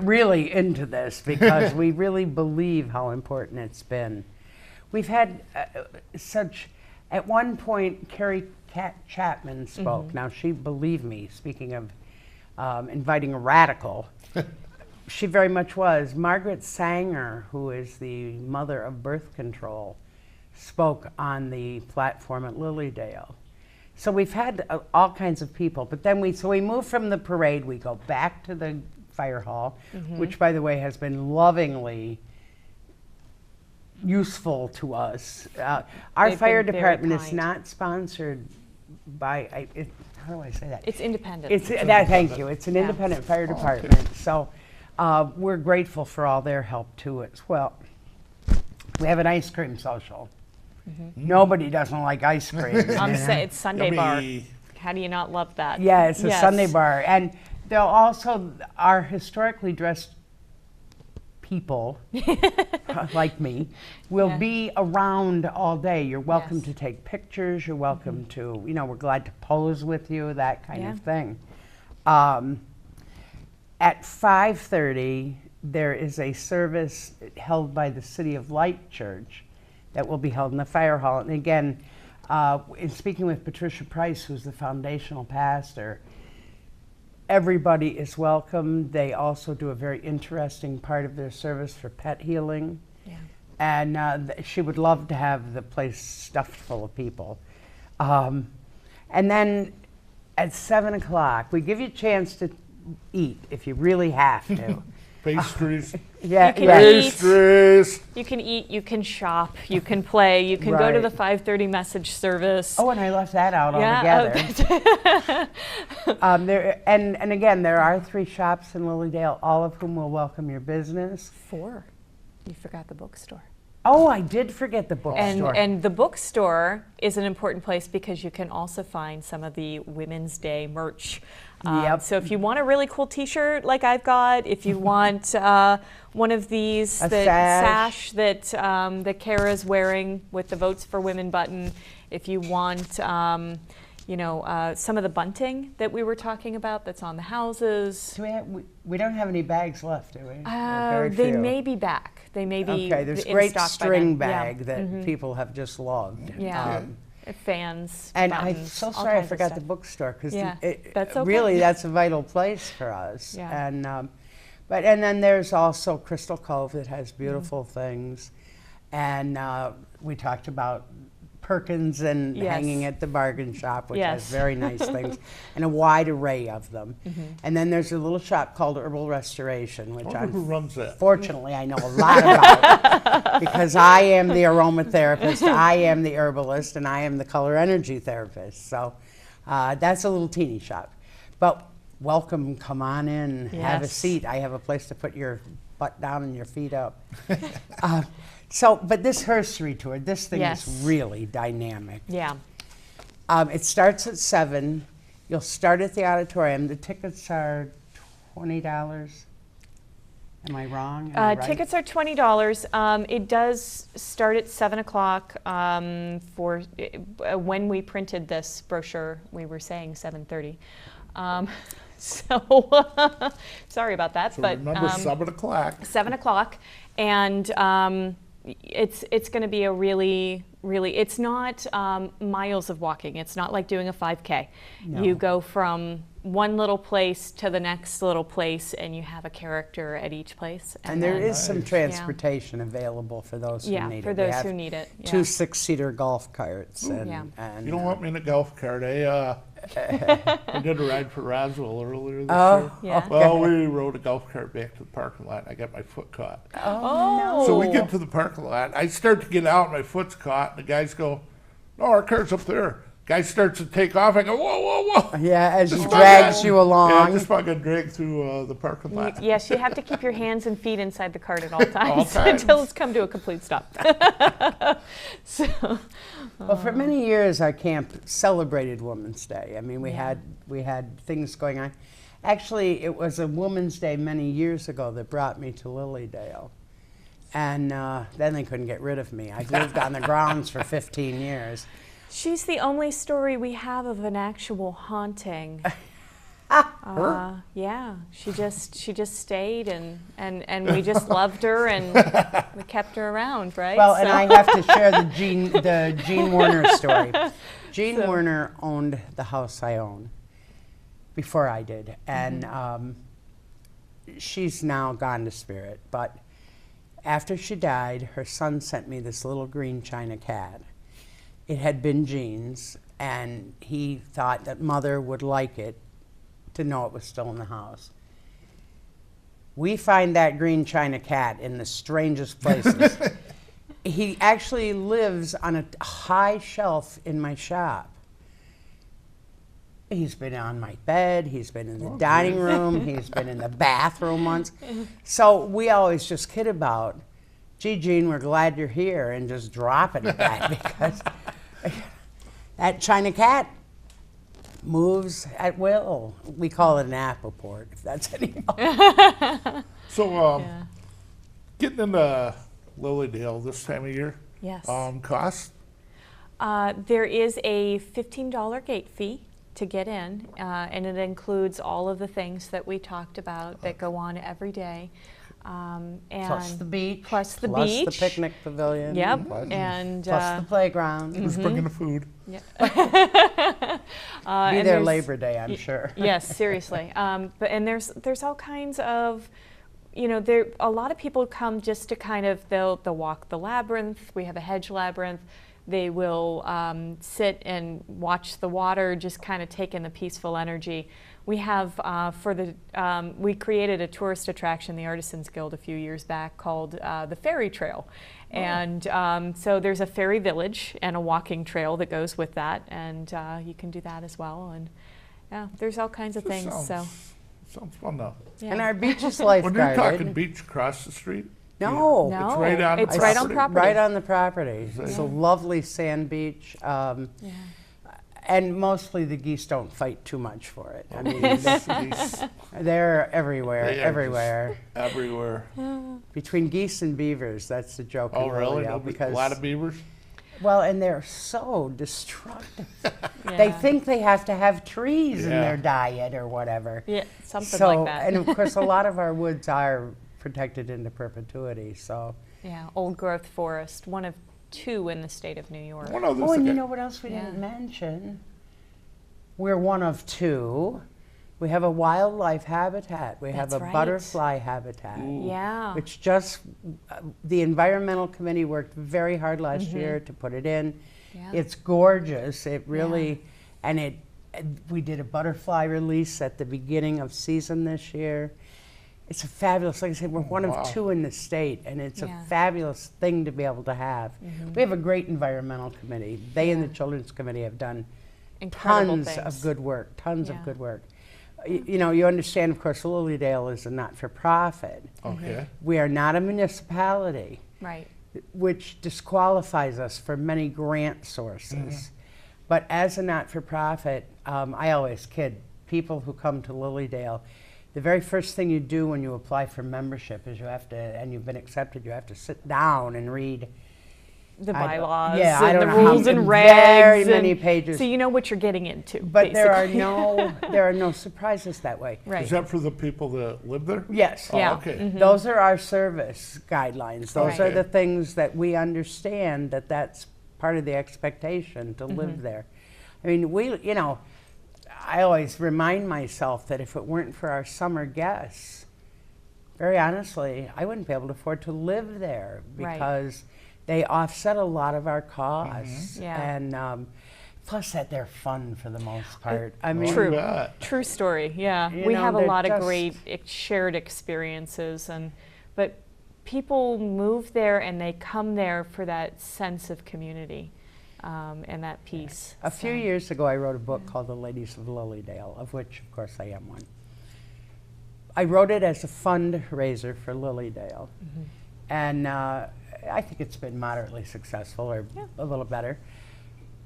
Speaker 3: really into this because we really believe how important it's been. We've had at one point, Carrie Chapman spoke. Now, she believed me, speaking of inviting a radical. She very much was. Margaret Sanger, who is the mother of birth control, spoke on the platform at Lilydale. So we've had all kinds of people, but then we move from the parade, we go back to the fire hall, which, by the way, has been lovingly useful to us. Our
Speaker 4: They've
Speaker 3: fire
Speaker 4: been very
Speaker 3: department is
Speaker 4: kind.
Speaker 3: not sponsored by, how do I say that?
Speaker 4: It's independent.
Speaker 3: Thank you. It's an independent fire department. So we're grateful for all their help too as well. We have an ice cream social. Nobody doesn't like ice cream.
Speaker 4: It's Sunday bar.
Speaker 2: Yummy.
Speaker 4: How do you not love that?
Speaker 3: Yeah, it's a
Speaker 4: Yes.
Speaker 3: Sunday bar. And they'll also, our historically dressed people, like me, will be around all day. You're welcome
Speaker 4: Yes.
Speaker 3: to take pictures. You're welcome to, we're glad to pose with you, that kind of thing. At 5:30, there is a service held by the City of Light Church that will be held in the fire hall. And again, in speaking with Patricia Price, who's the foundational pastor, everybody is welcome. They also do a very interesting part of their service for pet healing.
Speaker 4: Yeah.
Speaker 3: And she would love to have the place stuffed full of people. And then at 7 o'clock, we give you a chance to eat if you really have to.
Speaker 2: Pastries.
Speaker 3: Yeah,
Speaker 4: You can
Speaker 3: yeah.
Speaker 4: eat.
Speaker 2: Pastries.
Speaker 4: You can eat, you can shop, you can play, you can go to the 5:30 message service.
Speaker 3: Oh, and I left that out
Speaker 4: Yeah,
Speaker 3: altogether. And again, there are 3 shops in Lilydale, all of whom will welcome your business.
Speaker 4: 4. You forgot the bookstore.
Speaker 3: Oh, I did forget the bookstore.
Speaker 4: And the bookstore is an important place because you can also find some of the Women's Day merch.
Speaker 3: Yep.
Speaker 4: So if you want a really cool T-shirt like I've got, if you want one of these,
Speaker 3: A
Speaker 4: the
Speaker 3: sash.
Speaker 4: sash that Cara's wearing with the Votes for Women button, if you want some of the bunting that we were talking about that's on the houses.
Speaker 3: Do we don't have any bags left, do we? Very
Speaker 4: They
Speaker 3: few.
Speaker 4: may be back. They may be
Speaker 3: Okay, there's
Speaker 4: in
Speaker 3: great
Speaker 4: stock by
Speaker 3: string
Speaker 4: then.
Speaker 3: bag that people have just loved.
Speaker 4: Yeah. Fans.
Speaker 3: And I'm
Speaker 4: buttons,
Speaker 3: so
Speaker 4: all
Speaker 3: sorry I
Speaker 4: kinds of
Speaker 3: forgot the
Speaker 4: stuff.
Speaker 3: bookstore because
Speaker 4: Yeah, that's okay.
Speaker 3: really that's a vital place for us.
Speaker 4: Yeah.
Speaker 3: And and then there's also Crystal Cove that has beautiful things, and we talked about Perkins and
Speaker 4: Yes.
Speaker 3: hanging at the bargain shop, which has
Speaker 4: Yes.
Speaker 3: very nice things and a wide array of them. And then there's a little shop called Herbal Restoration, which
Speaker 2: I wonder who runs that.
Speaker 3: Fortunately, I know a lot about because I am the aromatherapist, I am the herbalist, and I am the color energy therapist. So that's a little teeny shop. But welcome, come on in, have a
Speaker 4: Yes.
Speaker 3: seat. I have a place to put your butt down and your feet up. But this herstory tour, this thing
Speaker 4: Yes.
Speaker 3: is really dynamic.
Speaker 4: Yeah.
Speaker 3: It starts at 7. You'll start at the auditorium. The tickets are $20. Am I wrong? Am I right?
Speaker 4: Tickets are $20. It does start at 7 o'clock. When we printed this brochure, we were saying 7:30. So sorry about that.
Speaker 2: So
Speaker 4: but
Speaker 2: remember 7 o'clock.
Speaker 4: 7 o'clock, and it's going to be a really, it's not miles of walking. It's not like doing a 5K.
Speaker 3: No.
Speaker 4: You go from one little place to the next little place, and you have a character at each place.
Speaker 3: And there
Speaker 4: then-
Speaker 3: is some transportation available for those who need it.
Speaker 4: for
Speaker 3: We
Speaker 4: those
Speaker 3: have
Speaker 4: who need it. Yeah.
Speaker 3: 2 6-seater golf carts. And,
Speaker 4: Yeah.
Speaker 3: and,
Speaker 2: You don't want me in a golf cart, I did a ride for Roswell earlier this
Speaker 3: Oh,
Speaker 2: year.
Speaker 4: Yeah.
Speaker 2: Well, we rode a golf cart back to the parking lot, and I got my foot caught.
Speaker 4: Oh,
Speaker 2: So we get to the parking lot. I start to get out, my foot's caught, and the guys go, "No, our car's up there." Guy starts to take off. I go, "Whoa, whoa, whoa!"
Speaker 3: Yeah, as he
Speaker 2: Just
Speaker 3: drags
Speaker 2: about-
Speaker 3: you
Speaker 2: Yeah,
Speaker 3: along.
Speaker 2: just about got dragged through the parking lot.
Speaker 4: Yes, you have to keep your hands and feet inside the cart at all times,
Speaker 2: times.
Speaker 4: until it's come to a complete stop. So,
Speaker 3: Well, for many years, our camp celebrated Women's Day. I mean, we had things going on. Actually, it was a Women's Day many years ago that brought me to Lilydale. And then they couldn't get rid of me. I've lived on the grounds for 15 years.
Speaker 4: she's the only story we have of an actual haunting. Yeah, she just stayed, and we just loved her, and we kept her around, right?
Speaker 3: Well, and
Speaker 4: So-
Speaker 3: I have to share the Gene Warner story. Gene Warner owned the house I own before I did, and she's now gone to spirit. But after she died, her son sent me this little green china cat. It had been Gene's, and he thought that Mother would like it to know it was still in the house. We find that green china cat in the strangest places. He actually lives on a high shelf in my shop. He's been on my bed, he's been in the dining room, he's been in the bathroom once. So we always just kid about, gee, Gene, we're glad you're here, and just drop it at that, because that China cat moves at will. We call it an apple port, if that's any help.
Speaker 2: So, getting into Lilydale this time of year,
Speaker 4: Yes.
Speaker 2: cost?
Speaker 4: There is a $15 gate fee to get in, and it includes all of the things that we talked about that go on every day. And
Speaker 3: Plus the beach.
Speaker 4: Plus the
Speaker 3: plus
Speaker 4: beach.
Speaker 3: the picnic pavilion.
Speaker 4: Yep.
Speaker 3: Plus,
Speaker 4: And
Speaker 3: plus the playground.
Speaker 2: Who's bringing the food?
Speaker 3: Be
Speaker 4: and
Speaker 3: there
Speaker 4: there's-
Speaker 3: Labor Day, I'm sure.
Speaker 4: Yes, seriously. But there's all kinds of, there a lot of people come just to kind of they'll walk the labyrinth. We have a hedge labyrinth. They will sit and watch the water, just kind of take in the peaceful energy. We have we created a tourist attraction, the Artisans Guild, a few years back called the Ferry Trail. And so there's a ferry village and a walking trail that goes with that, and you can do that as well. And yeah, there's all kinds of things.
Speaker 2: Sounds fun though.
Speaker 4: Yeah.
Speaker 3: And our beach is lifeguarded.
Speaker 2: When you're talking beach across the street?
Speaker 3: No.
Speaker 4: No,
Speaker 2: It's right on the
Speaker 4: it's right on
Speaker 2: property?
Speaker 4: property.
Speaker 3: Right on the property. It's a lovely sand beach. And mostly the geese don't fight too much for it. I mean, they're everywhere,
Speaker 2: They are
Speaker 3: everywhere.
Speaker 2: just everywhere.
Speaker 3: Between geese and beavers, that's the joke.
Speaker 2: Oh,
Speaker 3: in
Speaker 2: really?
Speaker 3: Lilydale,
Speaker 2: A lot of beavers?
Speaker 3: well, and they're so destructive.
Speaker 4: Yeah.
Speaker 3: They think they have to have trees in
Speaker 2: Yeah.
Speaker 3: their diet or whatever.
Speaker 4: Yeah, something
Speaker 3: So,
Speaker 4: like that.
Speaker 3: and of course, a lot of our woods are protected into perpetuity. So,
Speaker 4: Yeah, old growth forest, one of two in the state of New York.
Speaker 2: One of
Speaker 3: oh,
Speaker 2: those
Speaker 3: and you
Speaker 2: guy-
Speaker 3: know what else we
Speaker 4: Yeah.
Speaker 3: didn't mention? We're one of two. We have a wildlife habitat. We have
Speaker 4: That's
Speaker 3: a
Speaker 4: right.
Speaker 3: butterfly habitat.
Speaker 4: Yeah.
Speaker 3: Which just, the environmental committee worked very hard last year to put it in.
Speaker 4: Yeah.
Speaker 3: It's gorgeous. It really, and we did a butterfly release at the beginning of season this year. It's a fabulous, like I said, we're one
Speaker 2: Wow.
Speaker 3: of two in the state, and it's
Speaker 4: Yeah.
Speaker 3: a fabulous thing to be able to have. We have a great environmental committee. They and the children's committee have done
Speaker 4: Incredible
Speaker 3: tons
Speaker 4: things.
Speaker 3: of good work, tons
Speaker 4: Yeah.
Speaker 3: of good work. You understand, of course, Lilydale is a not-for-profit.
Speaker 2: Okay.
Speaker 3: We are not a municipality,
Speaker 4: Right.
Speaker 3: which disqualifies us for many grant sources. But as a not-for-profit, I always kid people who come to Lilydale. The very first thing you do when you apply for membership is you have to, and you've been accepted, you have to sit down and read
Speaker 4: The
Speaker 3: I don't-
Speaker 4: bylaws
Speaker 3: yeah, I
Speaker 4: and
Speaker 3: don't
Speaker 4: the
Speaker 3: know how
Speaker 4: rules and
Speaker 3: many-
Speaker 4: regs.
Speaker 3: very many
Speaker 4: and-
Speaker 3: pages.
Speaker 4: So you know what you're getting into.
Speaker 3: But there are
Speaker 4: basically.
Speaker 3: no surprises that way.
Speaker 4: Right.
Speaker 2: Is that for the people that live there?
Speaker 3: Yes.
Speaker 2: Oh,
Speaker 4: Yeah.
Speaker 2: okay.
Speaker 3: Those are our service guidelines. Those are
Speaker 2: Okay.
Speaker 3: the things that we understand that's part of the expectation to live there. I mean, I always remind myself that if it weren't for our summer guests, very honestly, I wouldn't be able to afford to live there
Speaker 4: Right.
Speaker 3: because they offset a lot of our costs.
Speaker 4: Yeah.
Speaker 3: And plus that they're fun for the most part. I mean,
Speaker 4: True.
Speaker 2: Yeah.
Speaker 4: True story. Yeah,
Speaker 3: You
Speaker 4: we
Speaker 3: know,
Speaker 4: have a
Speaker 3: they're
Speaker 4: lot of
Speaker 3: just-
Speaker 4: great shared experiences, but people move there and they come there for that sense of community and that peace.
Speaker 3: A few years ago, I wrote a book called The Ladies of Lilydale, of which, of course, I am one. I wrote it as a fundraiser for Lilydale, and I think it's been moderately successful, or a little better.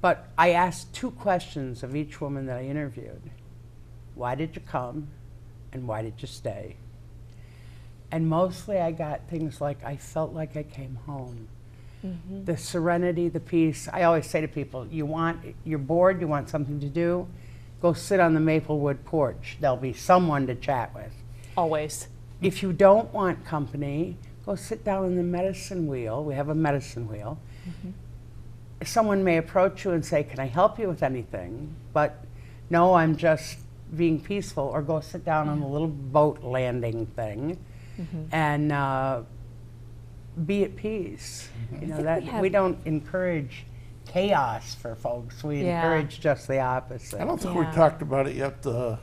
Speaker 3: But I asked two questions of each woman that I interviewed. Why did you come, and why did you stay? And mostly I got things like, I felt like I came home. The serenity, the peace. I always say to people, you're bored, you want something to do, go sit on the Maplewood porch. There'll be someone to chat with.
Speaker 4: Always.
Speaker 3: If you don't want company, go sit down in the medicine wheel. We have a medicine wheel. Someone may approach you and say, can I help you with anything? But no, I'm just being peaceful. Or go sit down on the little boat landing thing and be at peace. You know, that we don't encourage chaos for folks. We
Speaker 4: Yeah.
Speaker 3: encourage just the opposite.
Speaker 2: I don't think we
Speaker 4: Yeah.
Speaker 2: talked about it yet, the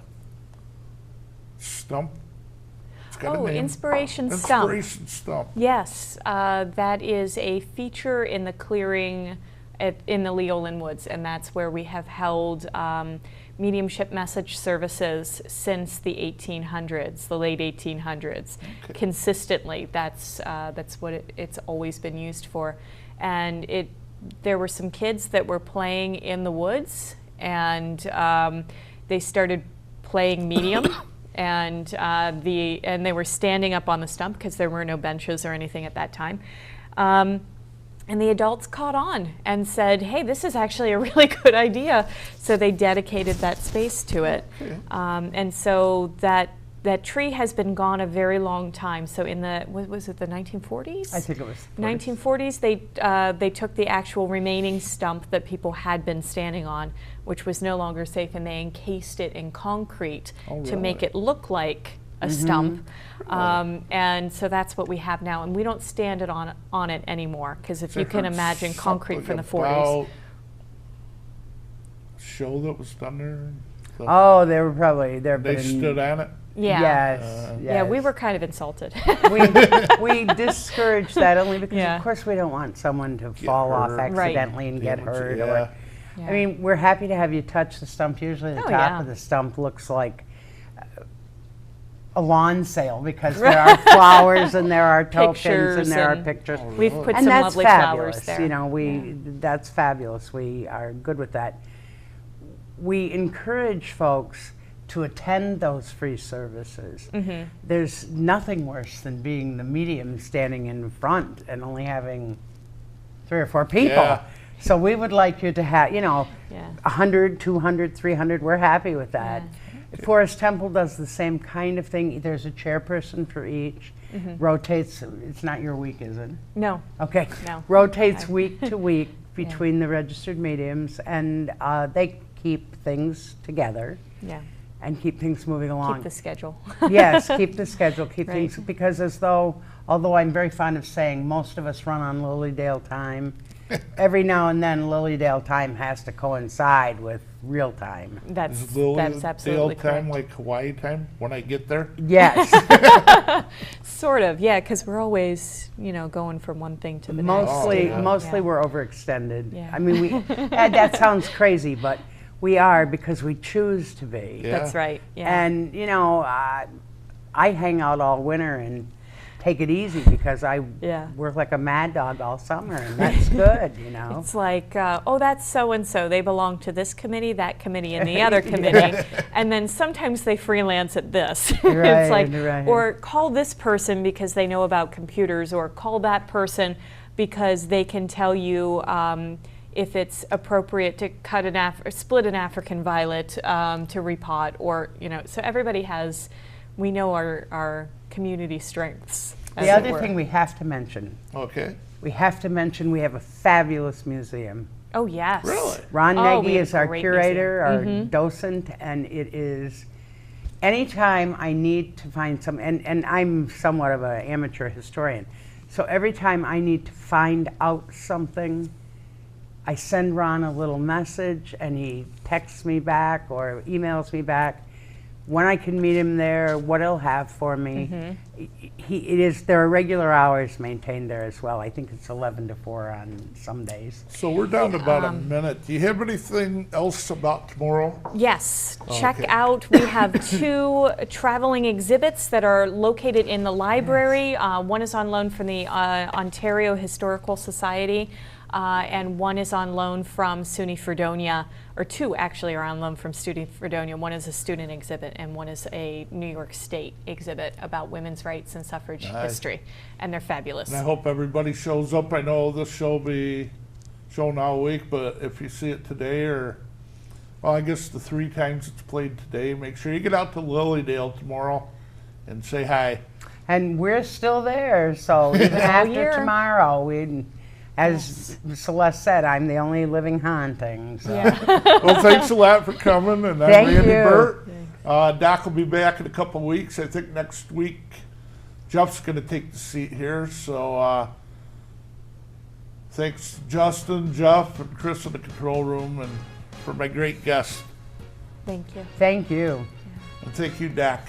Speaker 2: stump. It's got a
Speaker 4: Oh,
Speaker 2: name.
Speaker 4: Inspiration Stump.
Speaker 2: Inspiration Stump.
Speaker 4: Yes, that is a feature in the clearing in the Leolin Woods, and that's where we have held mediumship message services since the 1800s, the late 1800s.
Speaker 2: Okay.
Speaker 4: Consistently, that's what it's always been used for. And there were some kids that were playing in the woods, and they started playing medium. And they were standing up on the stump because there were no benches or anything at that time. And the adults caught on and said, hey, this is actually a really good idea. So they dedicated that space to it.
Speaker 2: Okay.
Speaker 4: And so that tree has been gone a very long time. So in the, was it the 1940s?
Speaker 3: I think it was
Speaker 4: 1940s, they took the actual remaining stump that people had been standing on, which was no longer safe, and they encased it in concrete to make it look like a stump. And so that's what we have now, and we don't stand it on it anymore, because if you can imagine concrete from the 40s.
Speaker 2: Show that was done there. So
Speaker 3: Oh, they were probably there.
Speaker 2: they stood on it.
Speaker 4: Yeah.
Speaker 3: Yes,
Speaker 4: Yeah, we
Speaker 3: yes.
Speaker 4: were kind of insulted.
Speaker 3: we discourage that only because,
Speaker 4: Yeah.
Speaker 3: of course, we don't want someone to fall off
Speaker 2: hurt.
Speaker 3: accidentally and get
Speaker 2: Damage,
Speaker 3: hurt.
Speaker 2: yeah.
Speaker 3: Or,
Speaker 4: Yeah.
Speaker 3: I mean, we're happy to have you touch the stump. Usually, the
Speaker 4: Oh,
Speaker 3: top
Speaker 4: yeah.
Speaker 3: of the stump looks like a lawn sale because there are flowers and there are tokens
Speaker 4: Pictures
Speaker 3: and there are
Speaker 4: and-
Speaker 3: pictures.
Speaker 4: We've put
Speaker 3: And
Speaker 4: some
Speaker 3: that's
Speaker 4: lovely
Speaker 3: fabulous.
Speaker 4: flowers there.
Speaker 3: You know, that's fabulous. We are good with that. We encourage folks to attend those free services.
Speaker 4: Mm-hmm.
Speaker 3: There's nothing worse than being the medium standing in front and only having 3 or 4 people.
Speaker 2: Yeah.
Speaker 3: So we would like you to have,
Speaker 4: Yeah.
Speaker 3: 100, 200, 300, we're happy with that. Forest Temple does the same kind of thing. There's a chairperson for each. Rotates, it's not your week, is it?
Speaker 4: No.
Speaker 3: Okay.
Speaker 4: No.
Speaker 3: Rotates week to week between the registered mediums, and they keep things together
Speaker 4: Yeah.
Speaker 3: and keep things moving along.
Speaker 4: Keep the schedule.
Speaker 3: Yes, keep the schedule, keep
Speaker 4: Right.
Speaker 3: things, because although I'm very fond of saying most of us run on Lilydale time, every now and then Lilydale time has to coincide with real time.
Speaker 4: That's
Speaker 2: Is Lily
Speaker 4: absolutely
Speaker 2: Dale time
Speaker 4: correct.
Speaker 2: like Hawaii time when I get there?
Speaker 3: Yes,
Speaker 4: Sort of, yeah, because we're always, going from one thing to the next.
Speaker 3: mostly
Speaker 2: yeah.
Speaker 3: mostly
Speaker 4: Yeah.
Speaker 3: we're overextended.
Speaker 4: Yeah.
Speaker 3: I mean, that sounds crazy, but we are because we choose to be.
Speaker 2: Yeah.
Speaker 4: That's right, yeah.
Speaker 3: And I hang out all winter and take it easy because I
Speaker 4: Yeah.
Speaker 3: work like a mad dog all summer, and that's good,
Speaker 4: It's like, oh, that's so-and-so. They belong to this committee, that committee, and the other committee. And then sometimes they freelance at this.
Speaker 3: Right,
Speaker 4: It's like,
Speaker 3: right.
Speaker 4: or call this person because they know about computers, or call that person because they can tell you if it's appropriate to cut split an African violet to repot, or, so everybody we know our community strengths. as
Speaker 3: The
Speaker 4: it
Speaker 3: other
Speaker 4: were.
Speaker 3: thing we have to mention,
Speaker 2: Okay.
Speaker 3: we have a fabulous museum.
Speaker 4: Oh, yes.
Speaker 2: Really?
Speaker 3: Ron
Speaker 4: Oh, we
Speaker 3: Nagy
Speaker 4: have
Speaker 3: is
Speaker 4: a
Speaker 3: our
Speaker 4: great
Speaker 3: curator, our
Speaker 4: museum.
Speaker 3: docent, and it is, anytime I need to find and I'm somewhat of an amateur historian, so every time I need to find out something, I send Ron a little message and he texts me back or emails me back when I can meet him there, what he'll have for me. There are regular hours maintained there as well. I think it's 11 to 4 on some days.
Speaker 2: So we're down to about a minute. Do you have anything else about tomorrow?
Speaker 4: Yes, check
Speaker 2: Okay.
Speaker 4: out, we have 2 traveling exhibits that are located in the library. One is on loan from the Ontario Historical Society, and one is on loan from SUNY Fredonia, or 2 actually are on loan from SUNY Fredonia. One is a student exhibit and one is a New York State exhibit about women's rights and suffrage history, and they're fabulous.
Speaker 2: And I hope everybody shows up. I know this show will be shown all week, but if you see it today I guess the 3 times it's played today, make sure you get out to Lilydale tomorrow and say hi.
Speaker 3: And we're still there, so even after
Speaker 4: year.
Speaker 3: tomorrow, as Celeste said, I'm the only living haunting. So.
Speaker 2: Well, thanks a lot for coming, and I'm
Speaker 3: Thank
Speaker 2: Randy
Speaker 3: you.
Speaker 2: Burt. Doc will be back in a couple weeks. I think next week Jeff's going to take the seat here, so thanks Justin, Jeff, and Chris in the control room, and for my great guest.
Speaker 4: Thank you.
Speaker 3: Thank you.
Speaker 2: And thank you, Doc.